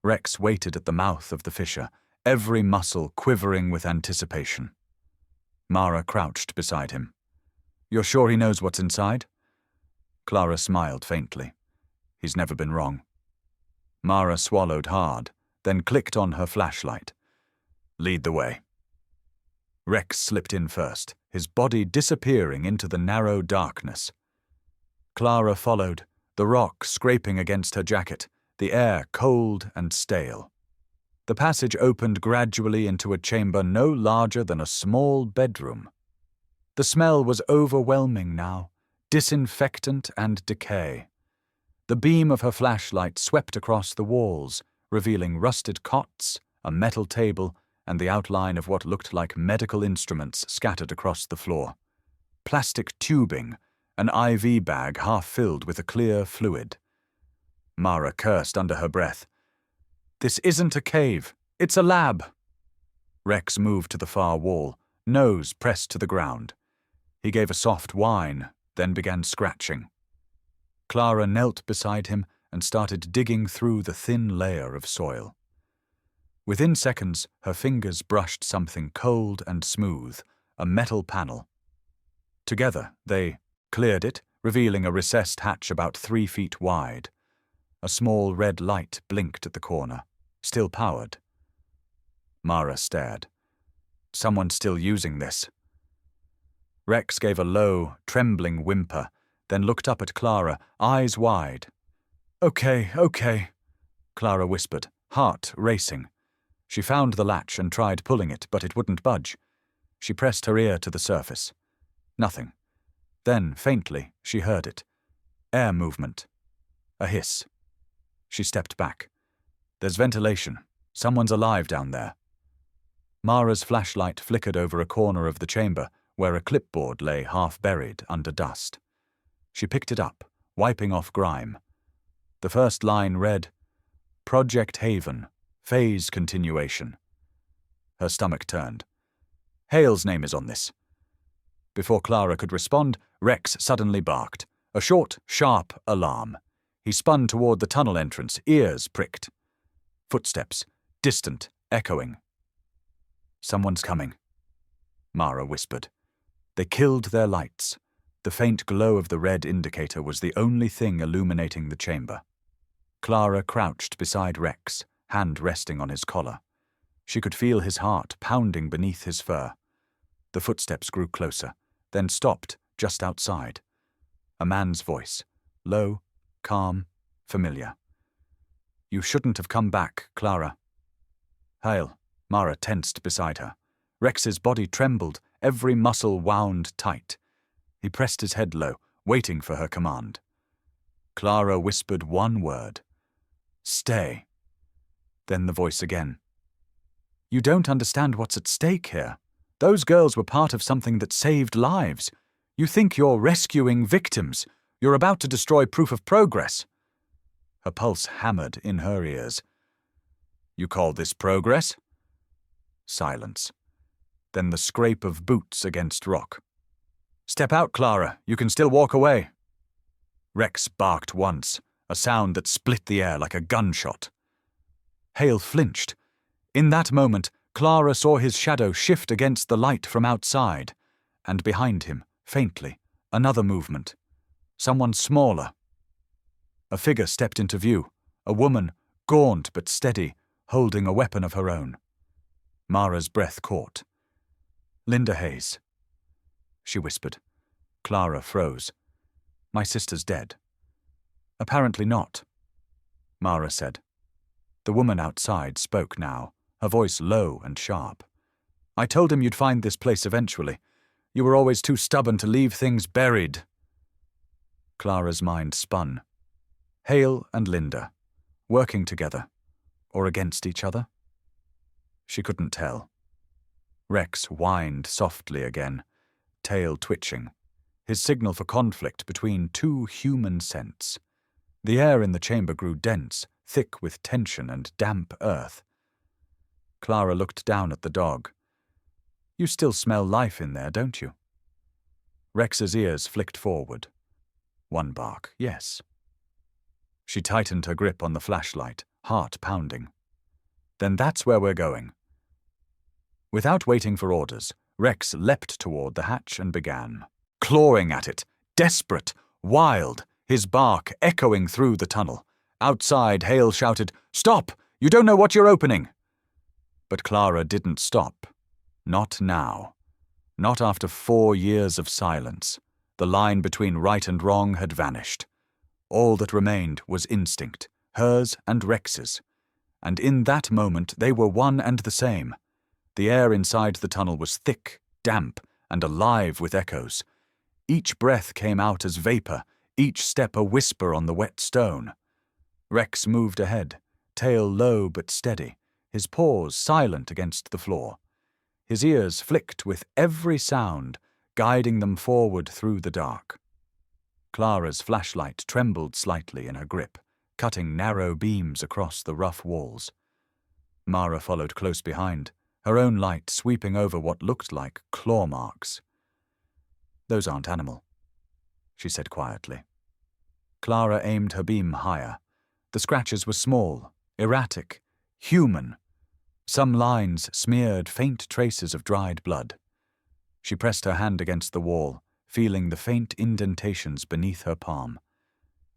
Rex waited at the mouth of the fissure, every muscle quivering with anticipation. Mara crouched beside him. You're sure he knows what's inside? Clara smiled faintly. He's never been wrong. Mara swallowed hard, then clicked on her flashlight. Lead the way. Rex slipped in first, his body disappearing into the narrow darkness. Clara followed, the rock scraping against her jacket, the air cold and stale. The passage opened gradually into a chamber no larger than a small bedroom. The smell was overwhelming now, disinfectant and decay. The beam of her flashlight swept across the walls, revealing rusted cots, a metal table, and the outline of what looked like medical instruments scattered across the floor. Plastic tubing, an IV bag half filled with a clear fluid. Mara cursed under her breath. This isn't a cave, it's a lab. Rex moved to the far wall, nose pressed to the ground. He gave a soft whine, then began scratching. Clara knelt beside him and started digging through the thin layer of soil. Within seconds, her fingers brushed something cold and smooth, a metal panel. Together, they cleared it, revealing a recessed hatch about 3 feet wide. A small red light blinked at the corner, still powered. Mara stared. Someone's still using this. Rex gave a low, trembling whimper, then looked up at Clara, eyes wide. Okay, Clara whispered, heart racing. She found the latch and tried pulling it, but it wouldn't budge. She pressed her ear to the surface. Nothing. Then, faintly, she heard it. Air movement. A hiss. She stepped back. There's ventilation. Someone's alive down there. Mara's flashlight flickered over a corner of the chamber, where a clipboard lay half buried under dust. She picked it up, wiping off grime. The first line read, Project Haven, phase continuation. Her stomach turned. Hale's name is on this. Before Clara could respond, Rex suddenly barked, a short, sharp alarm. He spun toward the tunnel entrance, ears pricked. Footsteps, distant, echoing. Someone's coming, Mara whispered. They killed their lights. The faint glow of the red indicator was the only thing illuminating the chamber. Clara crouched beside Rex, hand resting on his collar. She could feel his heart pounding beneath his fur. The footsteps grew closer, then stopped just outside. A man's voice, low, calm, familiar. You shouldn't have come back, Clara. Hale, Mara tensed beside her. Rex's body trembled, every muscle wound tight. He pressed his head low, waiting for her command. Clara whispered one word. Stay. Then the voice again. You don't understand what's at stake here. Those girls were part of something that saved lives. You think you're rescuing victims. You're about to destroy proof of progress. Her pulse hammered in her ears. You call this progress? Silence. Then the scrape of boots against rock. Step out, Clara. You can still walk away. Rex barked once, a sound that split the air like a gunshot. Hale flinched. In that moment, Clara saw his shadow shift against the light from outside, and behind him, faintly, another movement. Someone smaller. A figure stepped into view, a woman, gaunt but steady, holding a weapon of her own. Mara's breath caught. Linda Hayes, she whispered. Clara froze. My sister's dead. Apparently not, Mara said. The woman outside spoke now, her voice low and sharp. I told him you'd find this place eventually. You were always too stubborn to leave things buried. Clara's mind spun. Hale and Linda, working together, or against each other? She couldn't tell. Rex whined softly again, tail twitching, his signal for conflict between two human scents. The air in the chamber grew dense, thick with tension and damp earth. Clara looked down at the dog. You still smell life in there, don't you? Rex's ears flicked forward. One bark, yes. She tightened her grip on the flashlight, heart pounding. Then that's where we're going. Without waiting for orders, Rex leapt toward the hatch and began, clawing at it, desperate, wild, his bark echoing through the tunnel. Outside, Hale shouted, Stop! You don't know what you're opening! But Clara didn't stop. Not now. Not after 4 years of silence. The line between right and wrong had vanished. All that remained was instinct, hers and Rex's. And in that moment they were one and the same. The air inside the tunnel was thick, damp, and alive with echoes. Each breath came out as vapor, each step a whisper on the wet stone. Rex moved ahead, tail low but steady, his paws silent against the floor. His ears flicked with every sound, guiding them forward through the dark. Clara's flashlight trembled slightly in her grip, cutting narrow beams across the rough walls. Mara followed close behind, her own light sweeping over what looked like claw marks. Those aren't animal, she said quietly. Clara aimed her beam higher. The scratches were small, erratic, human. Some lines smeared faint traces of dried blood. She pressed her hand against the wall, feeling the faint indentations beneath her palm.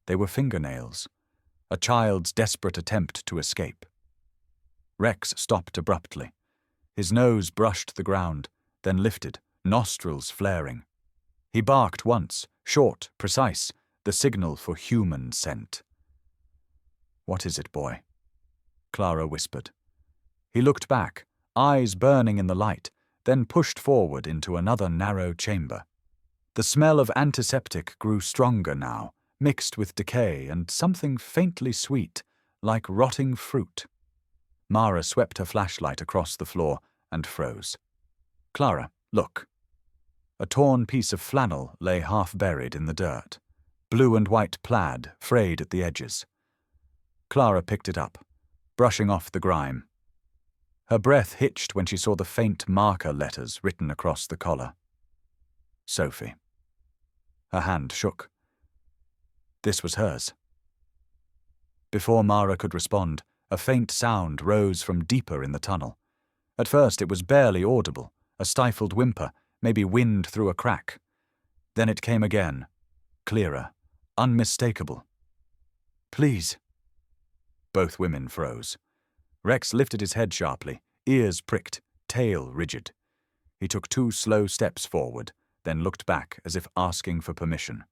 They were fingernails, a child's desperate attempt to escape. Rex stopped abruptly. His nose brushed the ground, then lifted, nostrils flaring. He barked once, short, precise, the signal for human scent. "What is it, boy?" Clara whispered. He looked back, eyes burning in the light, then pushed forward into another narrow chamber. The smell of antiseptic grew stronger now, mixed with decay and something faintly sweet, like rotting fruit. Mara swept her flashlight across the floor and froze. "Clara, look." A torn piece of flannel lay half buried in the dirt, blue and white plaid frayed at the edges. Clara picked it up, brushing off the grime. Her breath hitched when she saw the faint marker letters written across the collar. Sophie. Her hand shook. This was hers. Before Mara could respond, a faint sound rose from deeper in the tunnel. At first it was barely audible, a stifled whimper, maybe wind through a crack. Then it came again, clearer, unmistakable. "Please." Both women froze. Rex lifted his head sharply, ears pricked, tail rigid. He took 2 slow steps forward, then looked back as if asking for permission.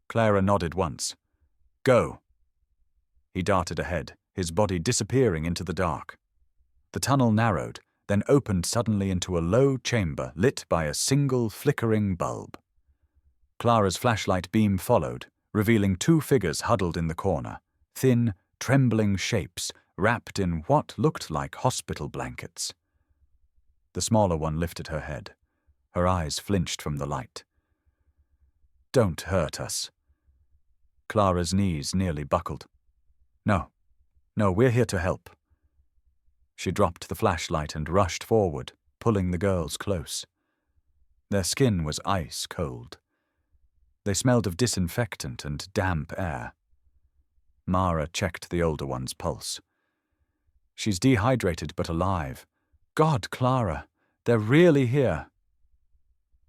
Clara nodded once. "Go." He darted ahead, his body disappearing into the dark. The tunnel narrowed, then opened suddenly into a low chamber lit by a single flickering bulb. Clara's flashlight beam followed, revealing 2 figures huddled in the corner, thin, trembling shapes wrapped in what looked like hospital blankets. The smaller one lifted her head. Her eyes flinched from the light. "Don't hurt us." Clara's knees nearly buckled. No, we're here to help." She dropped the flashlight and rushed forward, pulling the girls close. Their skin was ice cold. They smelled of disinfectant and damp air. Mara checked the older one's pulse. "She's dehydrated but alive. God, Clara, they're really here."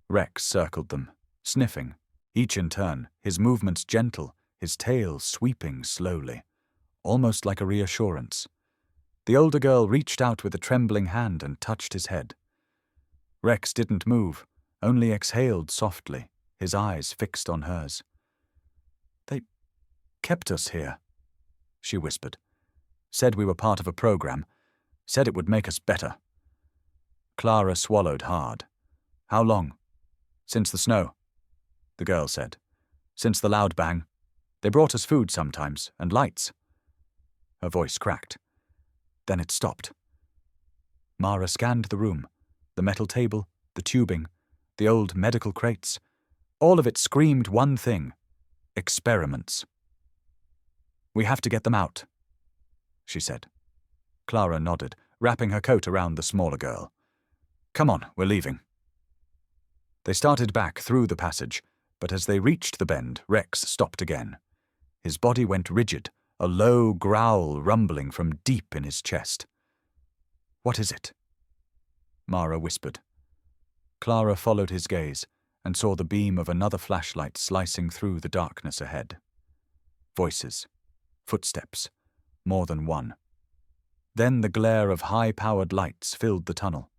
Rex circled them, sniffing, each in turn, his movements gentle, his tail sweeping slowly, almost like a reassurance. The older girl reached out with a trembling hand and touched his head. Rex didn't move, only exhaled softly, his eyes fixed on hers. "They kept us here," she whispered. "Said we were part of a program. Said it would make us better." Clara swallowed hard. "How long?" "Since the snow," the girl said. "Since the loud bang. They brought us food sometimes, and lights." Her voice cracked. Then it stopped. Mara scanned the room, the metal table, the tubing, the old medical crates. All of it screamed one thing: experiments. "We have to get them out," she said. Clara nodded, wrapping her coat around the smaller girl. "Come on, we're leaving." They started back through the passage, but as they reached the bend, Rex stopped again. His body went rigid, a low growl rumbling from deep in his chest. "What is it?" Mara whispered. Clara followed his gaze and saw the beam of another flashlight slicing through the darkness ahead. Voices, footsteps, more than one. Then the glare of high-powered lights filled the tunnel.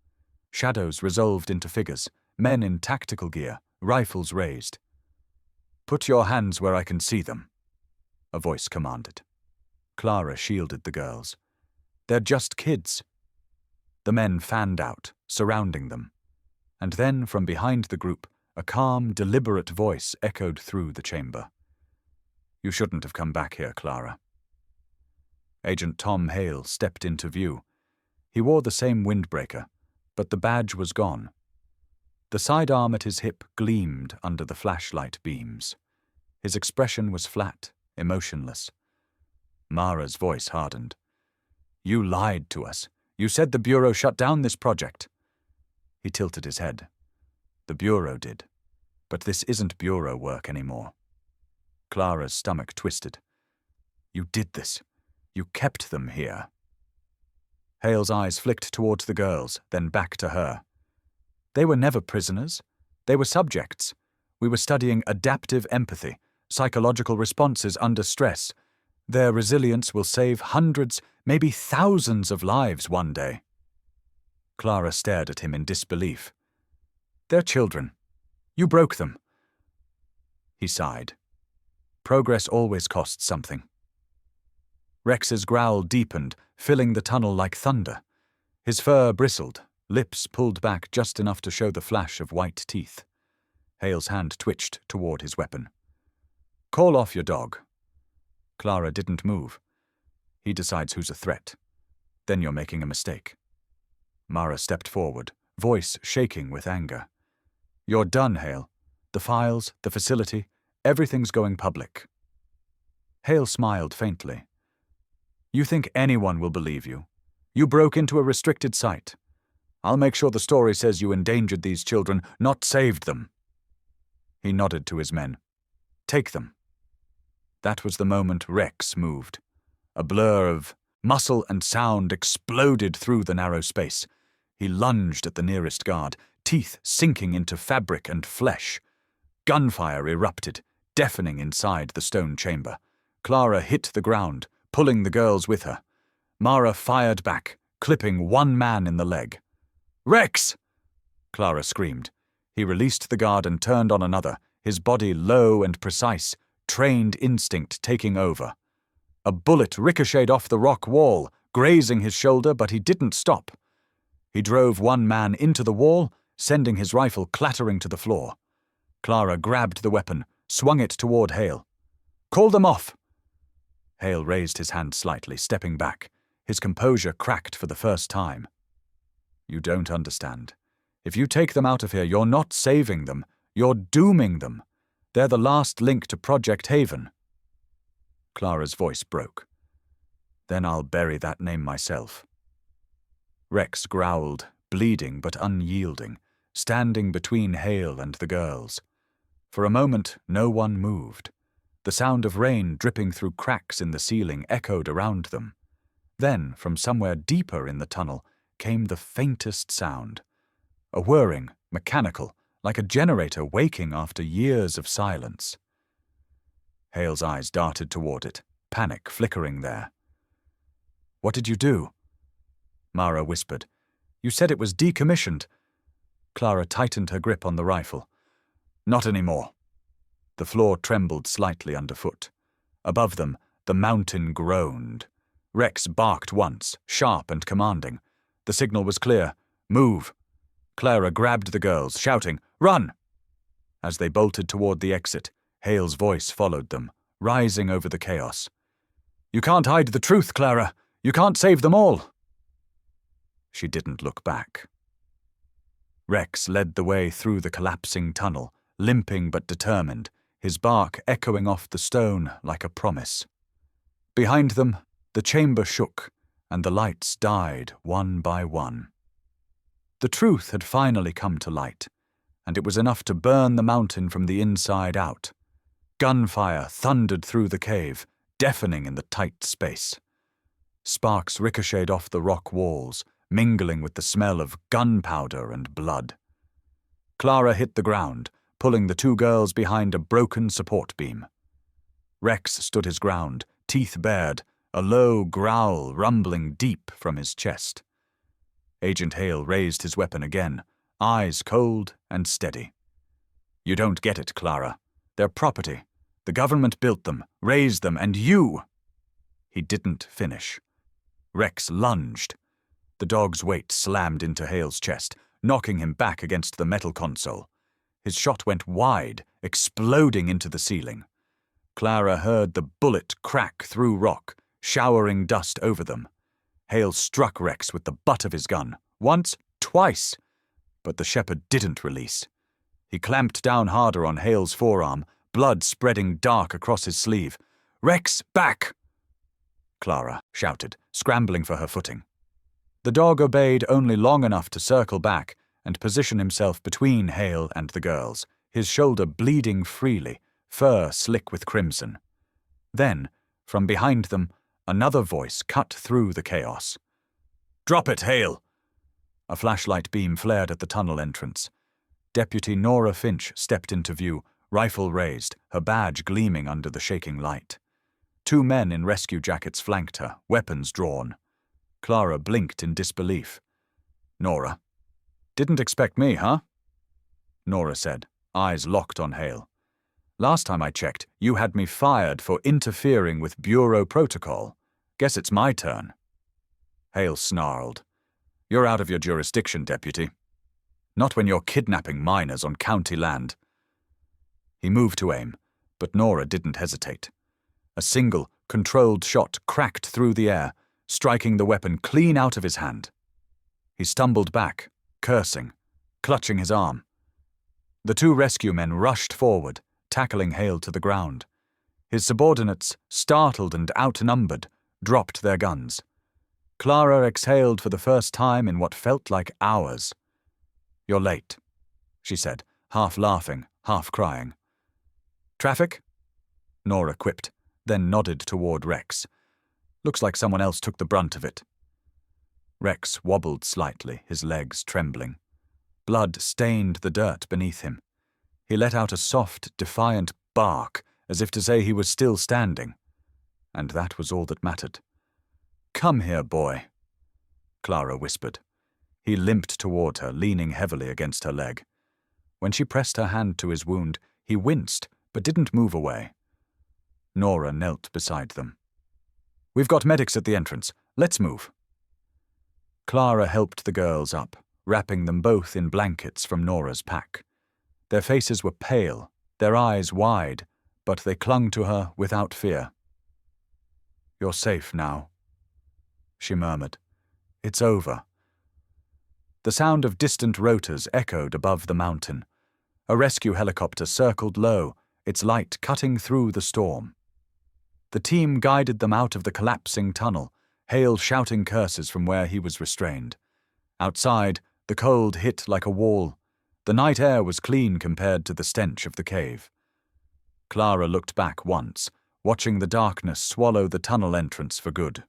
Shadows resolved into figures, men in tactical gear, rifles raised. "Put your hands where I can see them," a voice commanded. Clara shielded the girls. "They're just kids." The men fanned out, surrounding them. And then, from behind the group, a calm, deliberate voice echoed through the chamber. "You shouldn't have come back here, Clara." Agent Tom Hale stepped into view. He wore the same windbreaker, but the badge was gone. The sidearm at his hip gleamed under the flashlight beams. His expression was flat, emotionless. Mara's voice hardened. "You lied to us. You said the Bureau shut down this project." He tilted his head. "The Bureau did. But this isn't Bureau work anymore." Clara's stomach twisted. "You did this. You kept them here." Hale's eyes flicked towards the girls, then back to her. "They were never prisoners. They were subjects. We were studying adaptive empathy, psychological responses under stress. Their resilience will save hundreds, maybe thousands of lives one day." Clara stared at him in disbelief. "They're children. You broke them." He sighed. Progress always costs something. Rex's growl deepened, filling the tunnel like thunder. His fur bristled, lips pulled back just enough to show the flash of white teeth. Hale's hand twitched toward his weapon. "Call off your dog." Clara didn't move. "He decides who's a threat. Then you're making a mistake." Mara stepped forward, voice shaking with anger. "You're done, Hale. The files, the facility, everything's going public." Hale smiled faintly. "You think anyone will believe you? You broke into a restricted site. I'll make sure the story says you endangered these children, not saved them." He nodded to his men. "Take them." That was the moment Rex moved. A blur of muscle and sound exploded through the narrow space. He lunged at the nearest guard, teeth sinking into fabric and flesh. Gunfire erupted, deafening inside the stone chamber. Clara hit the ground, pulling the girls with her. Mara fired back, clipping one man in the leg. "Rex!" Clara screamed. He released the guard and turned on another, his body low and precise, trained instinct taking over. A bullet ricocheted off the rock wall, grazing his shoulder, but he didn't stop. He drove one man into the wall, sending his rifle clattering to the floor. Clara grabbed the weapon, swung it toward Hale. "Call them off!" Hale raised his hand slightly, stepping back. His composure cracked for the first time. "You don't understand. If you take them out of here, you're not saving them. You're dooming them. They're the last link to Project Haven." Clara's voice broke. "Then I'll bury that name myself." Rex growled, bleeding but unyielding, standing between Hale and the girls. For a moment, no one moved. The sound of rain dripping through cracks in the ceiling echoed around them. Then, from somewhere deeper in the tunnel, came the faintest sound. A whirring, mechanical, like a generator waking after years of silence. Hale's eyes darted toward it, panic flickering there. "What did you do?" Mara whispered. "You said it was decommissioned." Clara tightened her grip on the rifle. "Not anymore." The floor trembled slightly underfoot. Above them, the mountain groaned. Rex barked once, sharp and commanding. The signal was clear. "Move." Clara grabbed the girls, shouting, "Run!" As they bolted toward the exit, Hale's voice followed them, rising over the chaos. "You can't hide the truth, Clara. You can't save them all." She didn't look back. Rex led the way through the collapsing tunnel, limping but determined, his bark echoing off the stone like a promise. Behind them, the chamber shook, and the lights died one by one. The truth had finally come to light, and it was enough to burn the mountain from the inside out. Gunfire thundered through the cave, deafening in the tight space. Sparks ricocheted off the rock walls, mingling with the smell of gunpowder and blood. Clara hit the ground, pulling the two girls behind a broken support beam. Rex stood his ground, teeth bared, a low growl rumbling deep from his chest. Agent Hale raised his weapon again, eyes cold and steady. "You don't get it, Clara. They're property. The government built them, raised them, and you—" He didn't finish. Rex lunged. The dog's weight slammed into Hale's chest, knocking him back against the metal console. His shot went wide, exploding into the ceiling. Clara heard the bullet crack through rock, showering dust over them. Hale struck Rex with the butt of his gun, once, twice, but the shepherd didn't release. He clamped down harder on Hale's forearm, blood spreading dark across his sleeve. "Rex, back!" Clara shouted, scrambling for her footing. The dog obeyed only long enough to circle back and position himself between Hale and the girls, his shoulder bleeding freely, fur slick with crimson. Then, from behind them, another voice cut through the chaos. "Drop it, Hale!" A flashlight beam flared at the tunnel entrance. Deputy Nora Finch stepped into view, rifle raised, her badge gleaming under the shaking light. Two men in rescue jackets flanked her, weapons drawn. Clara blinked in disbelief. Nora. Didn't expect me, huh? Nora said, eyes locked on Hale. Last time I checked, you had me fired for interfering with Bureau protocol. Guess it's my turn. Hale snarled. You're out of your jurisdiction, Deputy. Not when you're kidnapping minors on county land. He moved to aim, but Nora didn't hesitate. A single, controlled shot cracked through the air, striking the weapon clean out of his hand. He stumbled back, cursing, clutching his arm. The two rescue men rushed forward, tackling Hale to the ground. His subordinates, startled and outnumbered, dropped their guns. Clara exhaled for the first time in what felt like hours. You're late, she said, half laughing, half crying. Traffic? Nora quipped, then nodded toward Rex. Looks like someone else took the brunt of it. Rex wobbled slightly, his legs trembling. Blood stained the dirt beneath him. He let out a soft, defiant bark, as if to say he was still standing. And that was all that mattered. Come here, boy, Clara whispered. He limped toward her, leaning heavily against her leg. When she pressed her hand to his wound, he winced, but didn't move away. Nora knelt beside them. We've got medics at the entrance. Let's move. Clara helped the girls up, wrapping them both in blankets from Nora's pack. Their faces were pale, their eyes wide, but they clung to her without fear. You're safe now, she murmured. It's over. The sound of distant rotors echoed above the mountain. A rescue helicopter circled low, its light cutting through the storm. The team guided them out of the collapsing tunnel, Hale shouting curses from where he was restrained. Outside, the cold hit like a wall. The night air was clean compared to the stench of the cave. Clara looked back once, watching the darkness swallow the tunnel entrance for good.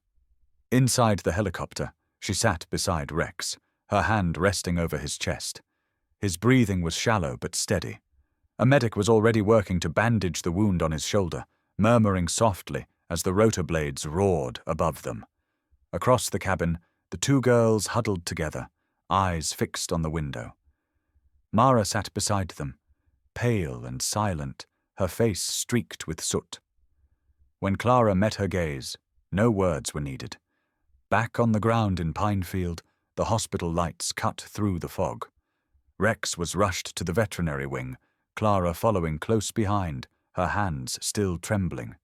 Inside the helicopter, she sat beside Rex, her hand resting over his chest. His breathing was shallow but steady. A medic was already working to bandage the wound on his shoulder, murmuring softly as the rotor blades roared above them. Across the cabin, the two girls huddled together, eyes fixed on the window. Mara sat beside them, pale and silent, her face streaked with soot. When Clara met her gaze, no words were needed. Back on the ground in Pinefield, the hospital lights cut through the fog. Rex was rushed to the veterinary wing, Clara following close behind, her hands still trembling.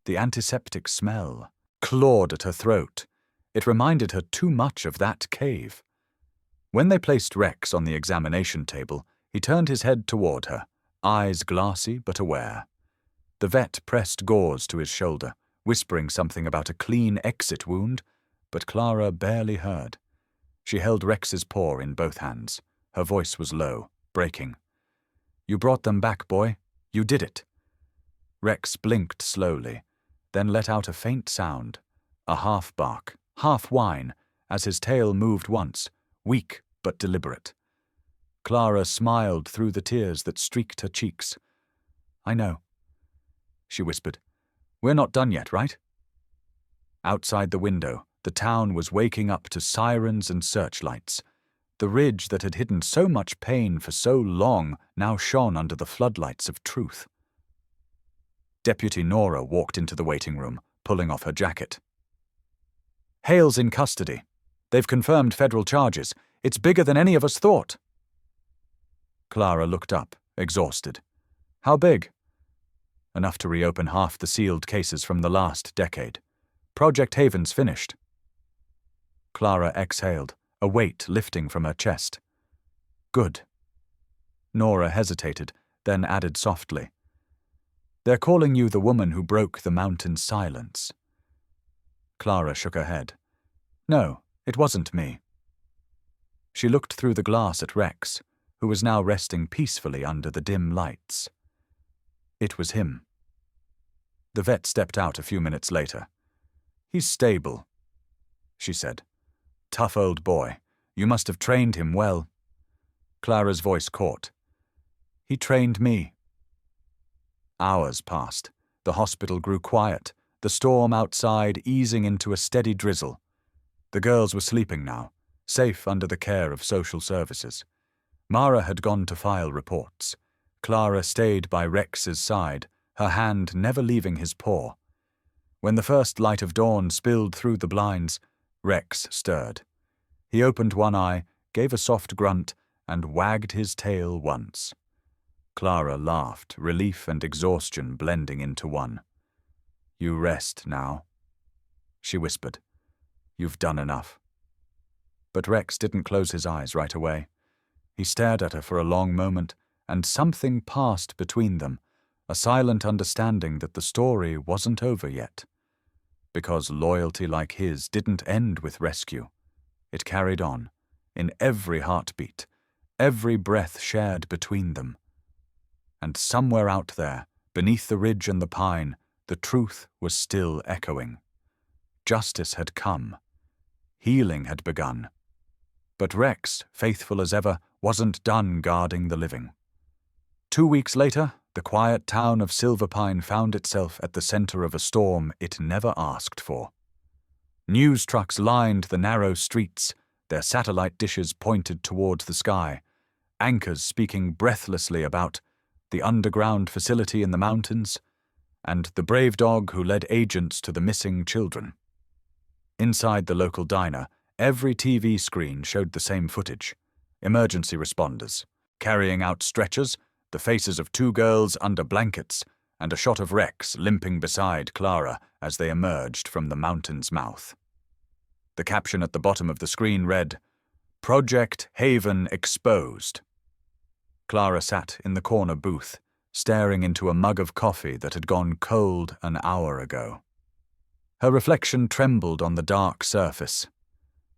The antiseptic smell clawed at her throat. It reminded her too much of that cave. When they placed Rex on the examination table, he turned his head toward her, eyes glassy but aware. The vet pressed gauze to his shoulder, whispering something about a clean exit wound, but Clara barely heard. She held Rex's paw in both hands. Her voice was low, breaking. You brought them back, boy. You did it. Rex blinked slowly, then let out a faint sound, a half bark, half whine, as his tail moved once, weak but deliberate. Clara smiled through the tears that streaked her cheeks. I know, she whispered. We're not done yet, right? Outside the window, the town was waking up to sirens and searchlights. The ridge that had hidden so much pain for so long now shone under the floodlights of truth. Deputy Nora walked into the waiting room, pulling off her jacket. Hale's in custody. They've confirmed federal charges. It's bigger than any of us thought. Clara looked up, exhausted. How big? Enough to reopen half the sealed cases from the last decade. Project Haven's finished. Clara exhaled, a weight lifting from her chest. Good. Nora hesitated, then added softly. They're calling you the woman who broke the mountain's silence. Clara shook her head. No, it wasn't me. She looked through the glass at Rex, who was now resting peacefully under the dim lights. It was him. The vet stepped out a few minutes later. He's stable, she said. Tough old boy. You must have trained him well. Clara's voice caught. He trained me. Hours passed. The hospital grew quiet, the storm outside easing into a steady drizzle. The girls were sleeping now, safe under the care of social services. Mara had gone to file reports. Clara stayed by Rex's side, her hand never leaving his paw. When the first light of dawn spilled through the blinds, Rex stirred. He opened one eye, gave a soft grunt, and wagged his tail once. Clara laughed, relief and exhaustion blending into one. "You rest now," she whispered. "You've done enough." But Rex didn't close his eyes right away. He stared at her for a long moment, and something passed between them, a silent understanding that the story wasn't over yet. Because loyalty like his didn't end with rescue. It carried on, in every heartbeat, every breath shared between them. And somewhere out there, beneath the ridge and the pine, the truth was still echoing. Justice had come. Healing had begun. But Rex, faithful as ever, wasn't done guarding the living. 2 weeks later, the quiet town of Silverpine found itself at the center of a storm it never asked for. News trucks lined the narrow streets, their satellite dishes pointed towards the sky, anchors speaking breathlessly about the underground facility in the mountains, and the brave dog who led agents to the missing children. Inside the local diner, every TV screen showed the same footage. Emergency responders, carrying out stretchers, the faces of 2 girls under blankets, and a shot of Rex limping beside Clara as they emerged from the mountain's mouth. The caption at the bottom of the screen read, "Project Haven Exposed." Clara sat in the corner booth, staring into a mug of coffee that had gone cold an hour ago. Her reflection trembled on the dark surface.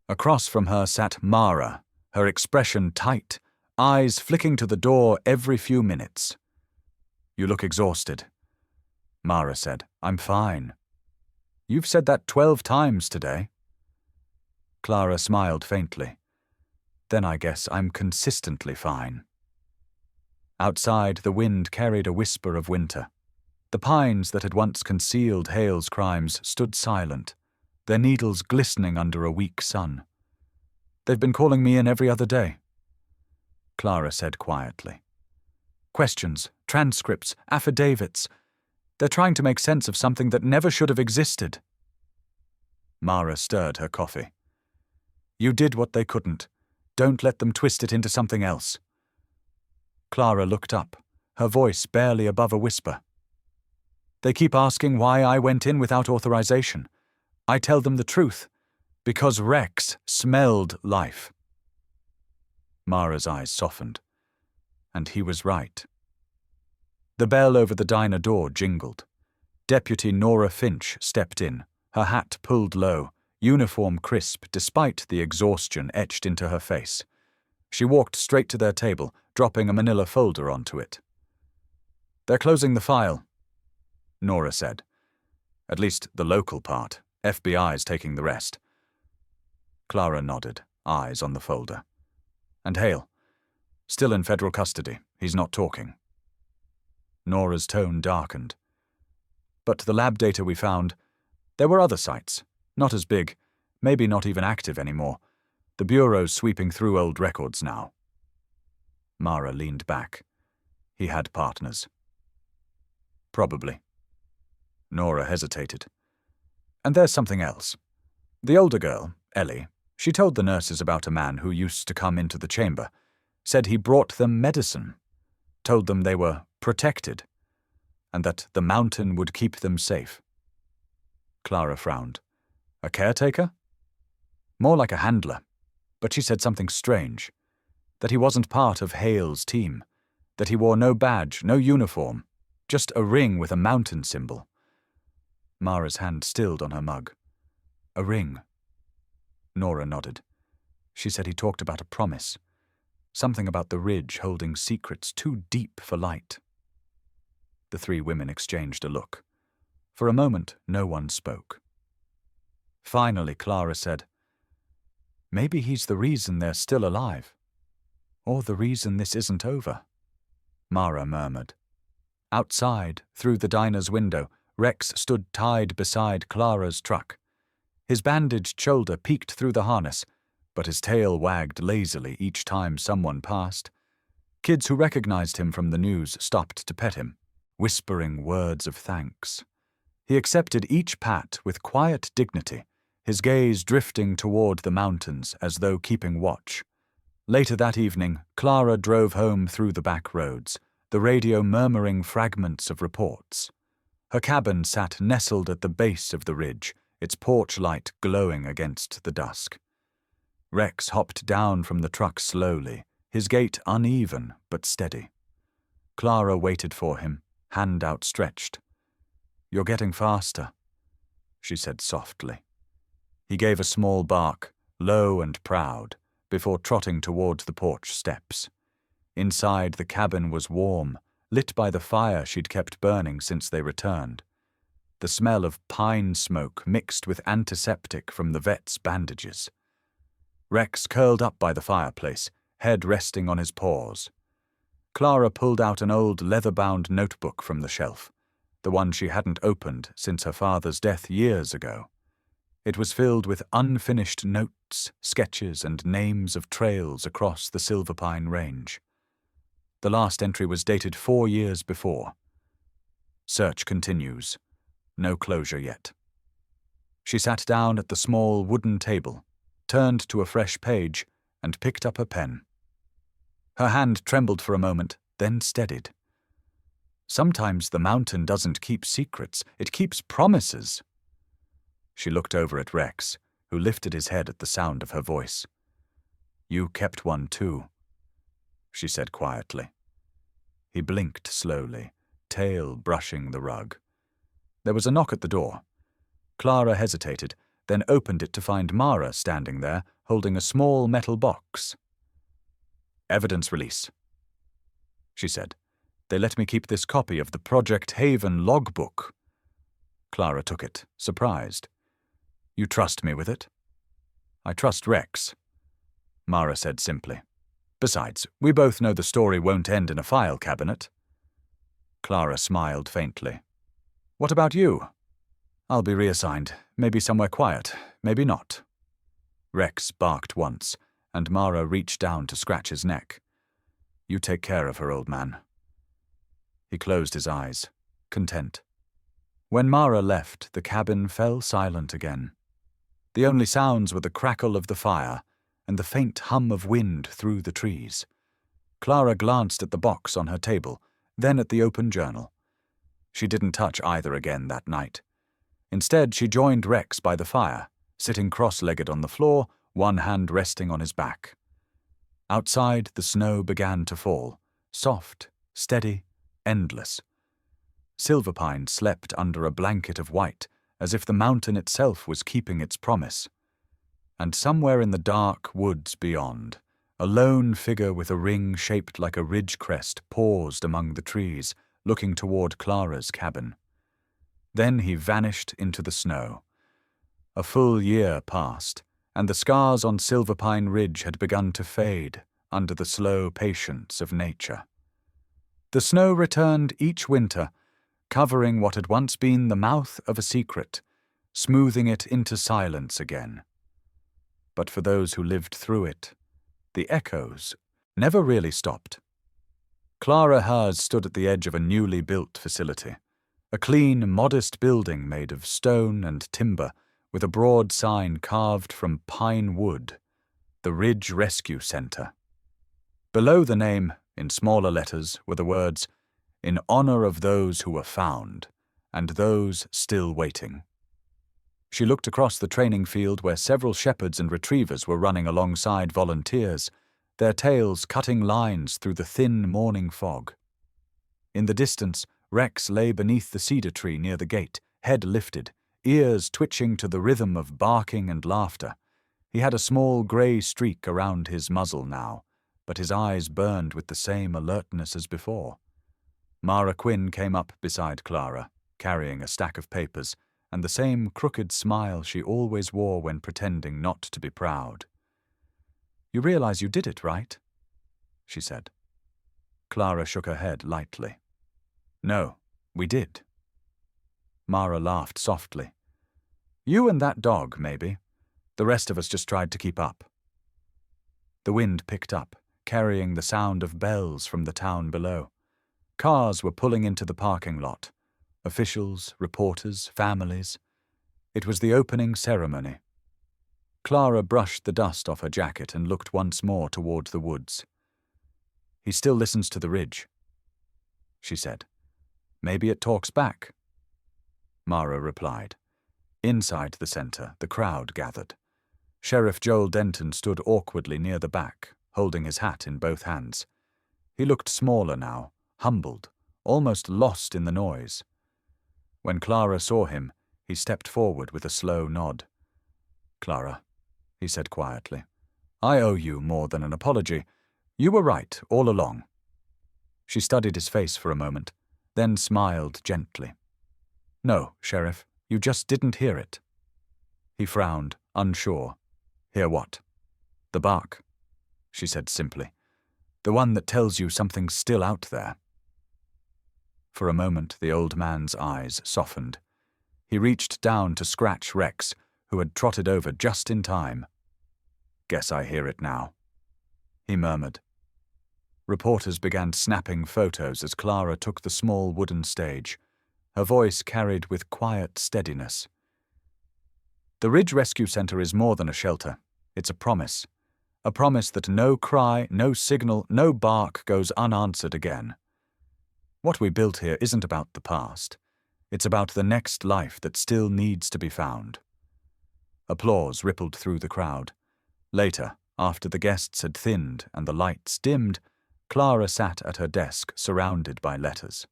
Across from her sat Mara, her expression tight, eyes flicking to the door every few minutes. "You look exhausted," Mara said. "I'm fine." "You've said that 12 times today." Clara smiled faintly. "Then I guess I'm consistently fine." Outside, the wind carried a whisper of winter. The pines that had once concealed Hale's crimes stood silent, their needles glistening under a weak sun. "They've been calling me in every other day," Clara said quietly. "Questions, transcripts, affidavits. They're trying to make sense of something that never should have existed." Mara stirred her coffee. "You did what they couldn't. Don't let them twist it into something else." Clara looked up, her voice barely above a whisper. "They keep asking why I went in without authorization. I tell them the truth. Because Rex smelled life." Mara's eyes softened. And he was right. The bell over the diner door jingled. Deputy Nora Finch stepped in, her hat pulled low, uniform crisp despite the exhaustion etched into her face. She walked straight to their table, dropping a manila folder onto it. "They're closing the file," Nora said. "At least the local part. FBI's taking the rest." Clara nodded, eyes on the folder. "And Hale? Still in federal custody. He's not talking." Nora's tone darkened. "But the lab data we found, there were other sites. Not as big, maybe not even active anymore. The Bureau's sweeping through old records now." Mara leaned back. He had partners. "Probably." Nora hesitated. "And there's something else. The older girl, Ellie, she told the nurses about a man who used to come into the chamber, said he brought them medicine, told them they were protected, and that the mountain would keep them safe." Clara frowned. "A caretaker?" "More like a handler. But she said something strange. That he wasn't part of Hale's team. That he wore no badge, no uniform. Just a ring with a mountain symbol." Mara's hand stilled on her mug. "A ring." Nora nodded. She said he talked about a promise. Something about the ridge holding secrets too deep for light. The 3 women exchanged a look. For a moment, no one spoke. Finally, Clara said, "Maybe he's the reason they're still alive. Or the reason this isn't over." Mara murmured. Outside, through the diner's window, Rex stood tied beside Clara's truck. His bandaged shoulder peeked through the harness, but his tail wagged lazily each time someone passed. Kids who recognized him from the news stopped to pet him, whispering words of thanks. He accepted each pat with quiet dignity, his gaze drifting toward the mountains as though keeping watch. Later that evening, Clara drove home through the back roads, the radio murmuring fragments of reports. Her cabin sat nestled at the base of the ridge, its porch light glowing against the dusk. Rex hopped down from the truck slowly, his gait uneven but steady. Clara waited for him, hand outstretched. "You're getting faster," she said softly. He gave a small bark, low and proud, before trotting toward the porch steps. Inside, the cabin was warm, lit by the fire she'd kept burning since they returned. The smell of pine smoke mixed with antiseptic from the vet's bandages. Rex curled up by the fireplace, head resting on his paws. Clara pulled out an old leather-bound notebook from the shelf, the one she hadn't opened since her father's death years ago. It was filled with unfinished notes, sketches, and names of trails across the Silverpine Range. The last entry was dated 4 years before. Search continues. No closure yet. She sat down at the small wooden table, turned to a fresh page, and picked up her pen. Her hand trembled for a moment, then steadied. Sometimes the mountain doesn't keep secrets, it keeps promises. She looked over at Rex, who lifted his head at the sound of her voice. "You kept one too," she said quietly. He blinked slowly, tail brushing the rug. There was a knock at the door. Clara hesitated, then opened it to find Mara standing there, holding a small metal box. "Evidence release," she said. "They let me keep this copy of the Project Haven logbook." Clara took it, surprised. "You trust me with it?" "I trust Rex," Mara said simply. "Besides, we both know the story won't end in a file cabinet." Clara smiled faintly. "What about you?" "I'll be reassigned, maybe somewhere quiet, maybe not." Rex barked once, and Mara reached down to scratch his neck. "You take care of her, old man." He closed his eyes, content. When Mara left, the cabin fell silent again. The only sounds were the crackle of the fire and the faint hum of wind through the trees. Clara glanced at the box on her table, then at the open journal. She didn't touch either again that night. Instead, she joined Rex by the fire, sitting cross-legged on the floor, one hand resting on his back. Outside, the snow began to fall, soft, steady, endless. Silverpine slept under a blanket of white, as if the mountain itself was keeping its promise. And somewhere in the dark woods beyond, a lone figure with a ring shaped like a ridge crest paused among the trees, looking toward Clara's cabin. Then he vanished into the snow. A full year passed, and the scars on Silverpine Ridge had begun to fade under the slow patience of nature. The snow returned each winter, covering what had once been the mouth of a secret, smoothing it into silence again. But for those who lived through it, the echoes never really stopped. Clara Haas stood at the edge of a newly built facility, a clean, modest building made of stone and timber, with a broad sign carved from pine wood, the Ridge Rescue Center. Below the name, in smaller letters, were the words, "In honor of those who were found, and those still waiting." She looked across the training field where several shepherds and retrievers were running alongside volunteers, their tails cutting lines through the thin morning fog. In the distance, Rex lay beneath the cedar tree near the gate, head lifted, ears twitching to the rhythm of barking and laughter. He had a small grey streak around his muzzle now, but his eyes burned with the same alertness as before. Mara Quinn came up beside Clara, carrying a stack of papers, and the same crooked smile she always wore when pretending not to be proud. "You realize you did it, right?" she said. Clara shook her head lightly. "No, we did." Mara laughed softly. "You and that dog, maybe. The rest of us just tried to keep up." The wind picked up, carrying the sound of bells from the town below. Cars were pulling into the parking lot. Officials, reporters, families. It was the opening ceremony. Clara brushed the dust off her jacket and looked once more toward the woods. "He still listens to the ridge," she said. "Maybe it talks back." Mara replied. Inside the center, the crowd gathered. Sheriff Joel Denton stood awkwardly near the back, holding his hat in both hands. He looked smaller now, humbled, almost lost in the noise. When Clara saw him, he stepped forward with a slow nod. "Clara," he said quietly, "I owe you more than an apology. You were right all along." She studied his face for a moment, then smiled gently. "No, Sheriff, you just didn't hear it." He frowned, unsure. "Hear what?" "The bark," she said simply. "The one that tells you something's still out there." For a moment the old man's eyes softened. He reached down to scratch Rex, who had trotted over just in time. "Guess I hear it now," he murmured. Reporters began snapping photos as Clara took the small wooden stage. Her voice carried with quiet steadiness. "The Ridge Rescue Center is more than a shelter. It's a promise. A promise that no cry, no signal, no bark goes unanswered again. What we built here isn't about the past. It's about the next life that still needs to be found." Applause rippled through the crowd. Later, after the guests had thinned and the lights dimmed, Clara sat at her desk surrounded by letters.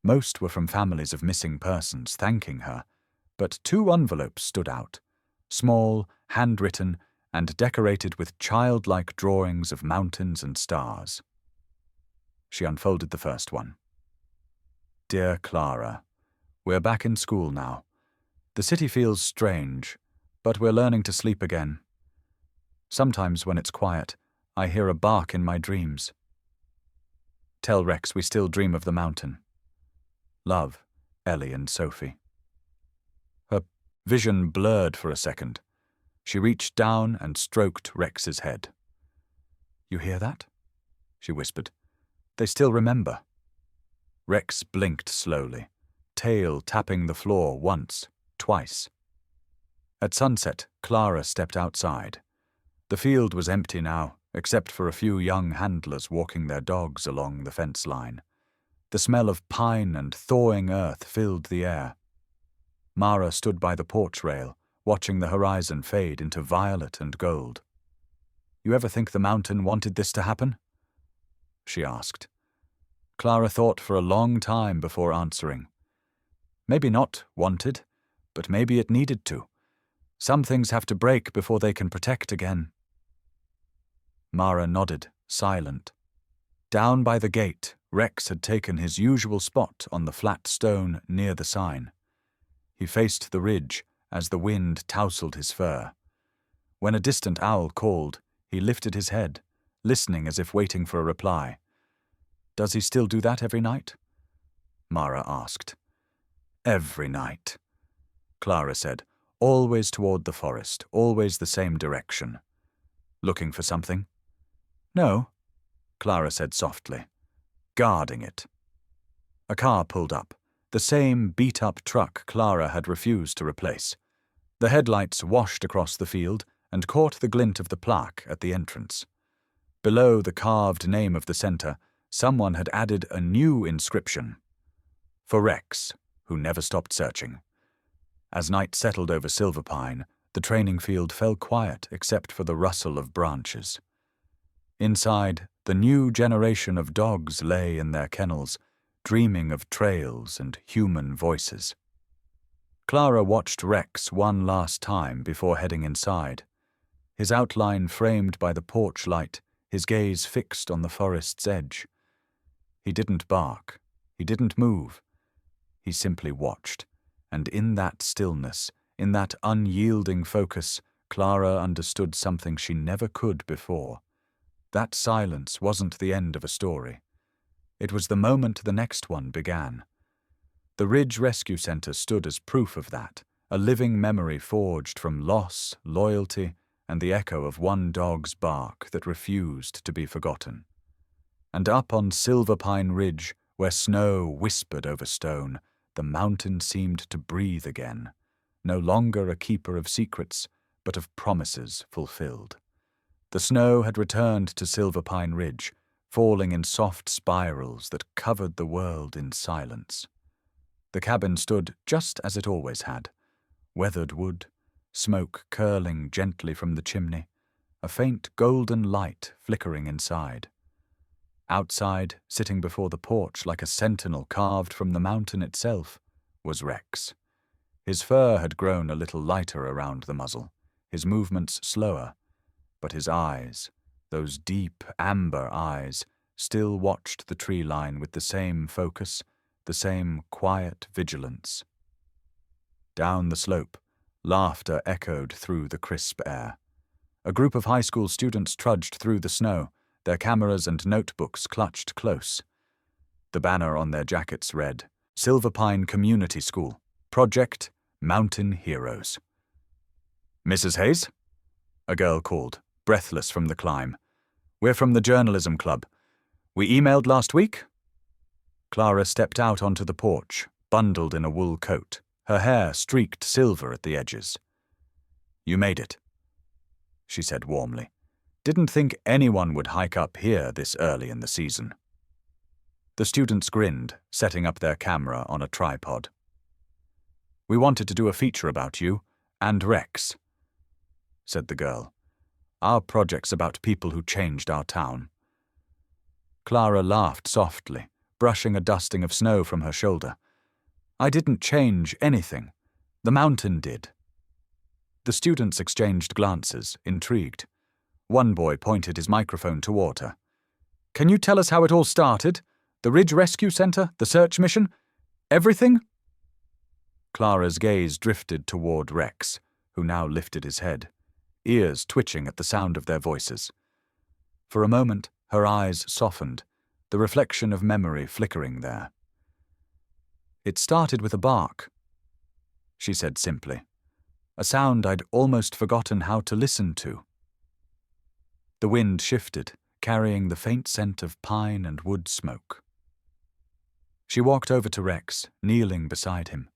Most were from families of missing persons thanking her, but 2 envelopes stood out, small, handwritten, and decorated with childlike drawings of mountains and stars. She unfolded the first one. "Dear Clara, we're back in school now. The city feels strange, but we're learning to sleep again. Sometimes when it's quiet, I hear a bark in my dreams. Tell Rex we still dream of the mountain. Love, Ellie and Sophie." Her vision blurred for a second. She reached down and stroked Rex's head. "You hear that?" she whispered. "They still remember." Rex blinked slowly, tail tapping the floor once, twice. At sunset, Clara stepped outside. The field was empty now, except for a few young handlers walking their dogs along the fence line. The smell of pine and thawing earth filled the air. Mara stood by the porch rail, watching the horizon fade into violet and gold. "You ever think the mountain wanted this to happen?" she asked. Clara thought for a long time before answering. Maybe not wanted, but maybe it needed to. Some things have to break before they can protect again. Mara nodded, silent. Down by the gate, Rex had taken his usual spot on the flat stone near the sign. He faced the ridge as the wind tousled his fur. When a distant owl called, he lifted his head, listening as if waiting for a reply. "Does he still do that every night?" Mara asked. "Every night," Clara said, "always toward the forest, always the same direction." "Looking for something?" "No," Clara said softly. "Guarding it." A car pulled up, the same beat-up truck Clara had refused to replace. The headlights washed across the field and caught the glint of the plaque at the entrance. Below the carved name of the center, someone had added a new inscription. "For Rex, who never stopped searching." As night settled over Silverpine, the training field fell quiet except for the rustle of branches. Inside, the new generation of dogs lay in their kennels, dreaming of trails and human voices. Clara watched Rex one last time before heading inside. His outline framed by the porch light, his gaze fixed on the forest's edge. He didn't bark. He didn't move. He simply watched, and in that stillness, in that unyielding focus, Clara understood something she never could before. That silence wasn't the end of a story. It was the moment the next one began. The Ridge Rescue Center stood as proof of that, a living memory forged from loss, loyalty, and the echo of one dog's bark that refused to be forgotten. And up on Silver Pine Ridge, where snow whispered over stone, the mountain seemed to breathe again, no longer a keeper of secrets, but of promises fulfilled. The snow had returned to Silver Pine Ridge, falling in soft spirals that covered the world in silence. The cabin stood just as it always had, weathered wood, smoke curling gently from the chimney, a faint golden light flickering inside. Outside, sitting before the porch like a sentinel carved from the mountain itself, was Rex. His fur had grown a little lighter around the muzzle, his movements slower, but his eyes, those deep amber eyes, still watched the tree line with the same focus, the same quiet vigilance. Down the slope, laughter echoed through the crisp air. A group of high school students trudged through the snow, their cameras and notebooks clutched close. The banner on their jackets read, Silver Pine Community School, Project Mountain Heroes. "Mrs. Hayes?" a girl called, breathless from the climb. "We're from the journalism club. We emailed last week?" Clara stepped out onto the porch, bundled in a wool coat, her hair streaked silver at the edges. "You made it," she said warmly. "Didn't think anyone would hike up here this early in the season." The students grinned, setting up their camera on a tripod. "We wanted to do a feature about you, and Rex," said the girl. "Our project's about people who changed our town." Clara laughed softly, brushing a dusting of snow from her shoulder. "I didn't change anything. The mountain did." The students exchanged glances, intrigued. One boy pointed his microphone toward her. "Can you tell us how it all started? The Ridge Rescue Center? The search mission? Everything?" Clara's gaze drifted toward Rex, who now lifted his head, ears twitching at the sound of their voices. For a moment, her eyes softened, the reflection of memory flickering there. "It started with a bark," she said simply, "a sound I'd almost forgotten how to listen to." The wind shifted, carrying the faint scent of pine and wood smoke. She walked over to Rex, kneeling beside him.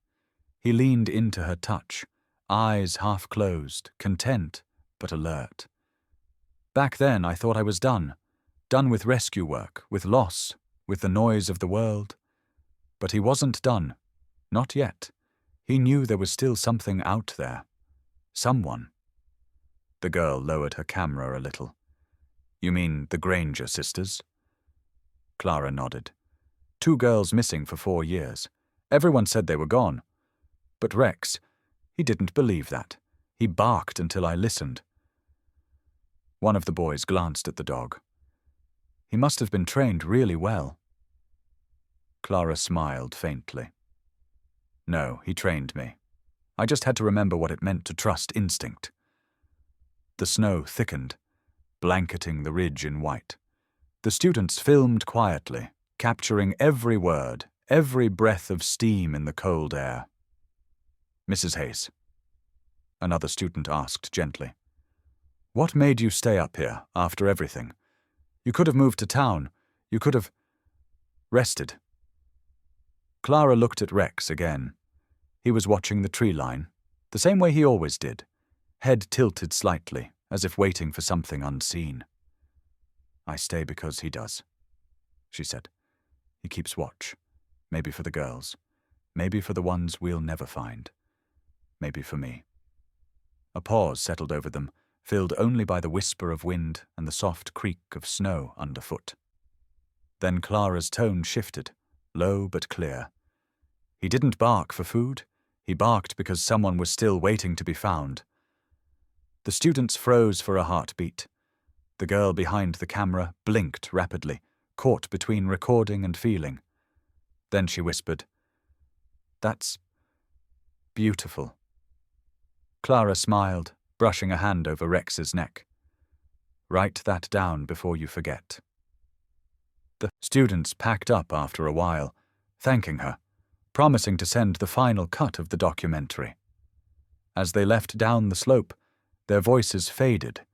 He leaned into her touch, eyes half closed, content but alert. "Back then I thought I was done with rescue work, with loss, with the noise of the world. But he wasn't done, not yet. He knew there was still something out there. Someone." The girl lowered her camera a little. "You mean the Granger sisters?" Clara nodded. 2 girls missing for 4 years. Everyone said they were gone. But Rex, he didn't believe that. He barked until I listened. One of the boys glanced at the dog. "He must have been trained really well." Clara smiled faintly. "No, he trained me. I just had to remember what it meant to trust instinct." The snow thickened, blanketing the ridge in white. The students filmed quietly, capturing every word, every breath of steam in the cold air. "Mrs. Hayes," another student asked gently, "what made you stay up here after everything? You could have moved to town. You could have rested." Clara looked at Rex again. He was watching the tree line, the same way he always did, head tilted slightly, as if waiting for something unseen. "I stay because he does," she said. "He keeps watch, maybe for the girls, maybe for the ones we'll never find, maybe for me." A pause settled over them, filled only by the whisper of wind and the soft creak of snow underfoot. Then Clara's tone shifted, low but clear. "He didn't bark for food. He barked because someone was still waiting to be found." The students froze for a heartbeat. The girl behind the camera blinked rapidly, caught between recording and feeling. Then she whispered, "That's beautiful." Clara smiled, brushing a hand over Rex's neck. "Write that down before you forget." The students packed up after a while, thanking her, promising to send the final cut of the documentary. As they left down the slope, Their voices faded,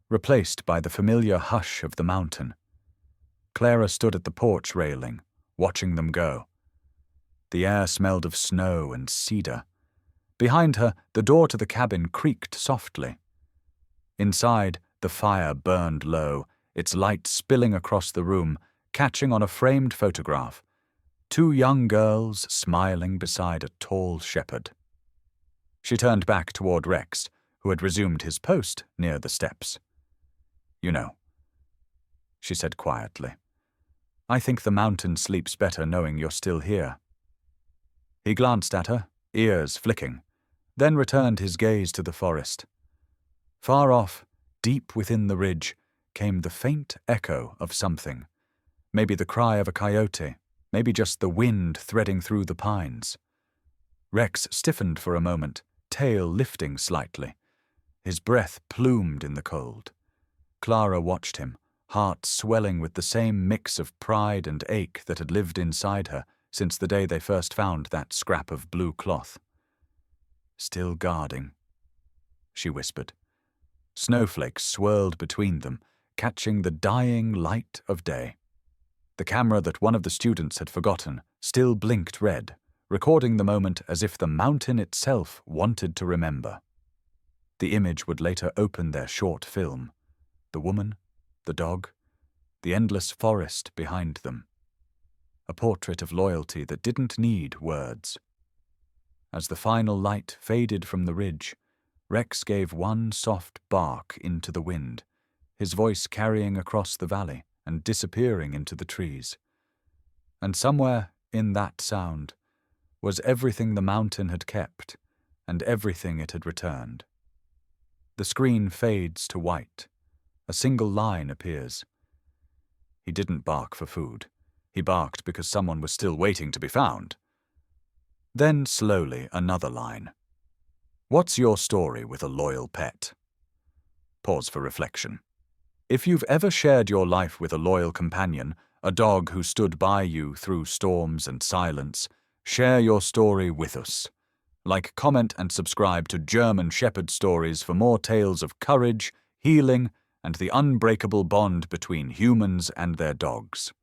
replaced by the familiar hush of the mountain. Clara stood at the porch railing, watching them go. The air smelled of snow and cedar. Behind her, the door to the cabin creaked softly. Inside, the fire burned low, its light spilling across the room, catching on a framed photograph. 2 young girls smiling beside a tall shepherd. She turned back toward Rex, who had resumed his post near the steps. "You know," she said quietly, "I think the mountain sleeps better knowing you're still here." He glanced at her, ears flicking, then returned his gaze to the forest. Far off, deep within the ridge, came the faint echo of something. Maybe the cry of a coyote, maybe just the wind threading through the pines. Rex stiffened for a moment, tail lifting slightly. His breath plumed in the cold. Clara watched him, heart swelling with the same mix of pride and ache that had lived inside her since the day they first found that scrap of blue cloth. "Still guarding," she whispered. Snowflakes swirled between them, catching the dying light of day. The camera that one of the students had forgotten still blinked red, recording the moment as if the mountain itself wanted to remember. The image would later open their short film. The woman, the dog, the endless forest behind them. A portrait of loyalty that didn't need words. As the final light faded from the ridge, Rex gave one soft bark into the wind, his voice carrying across the valley and disappearing into the trees. And somewhere in that sound was everything the mountain had kept and everything it had returned. The screen fades to white. A single line appears. "He didn't bark for food. He barked because someone was still waiting to be found." Then slowly another line. "What's your story with a loyal pet?" Pause for reflection. If you've ever shared your life with a loyal companion, a dog who stood by you through storms and silence, share your story with us. Like, comment, and subscribe to German Shepherd Stories for more tales of courage, healing, and the unbreakable bond between humans and their dogs.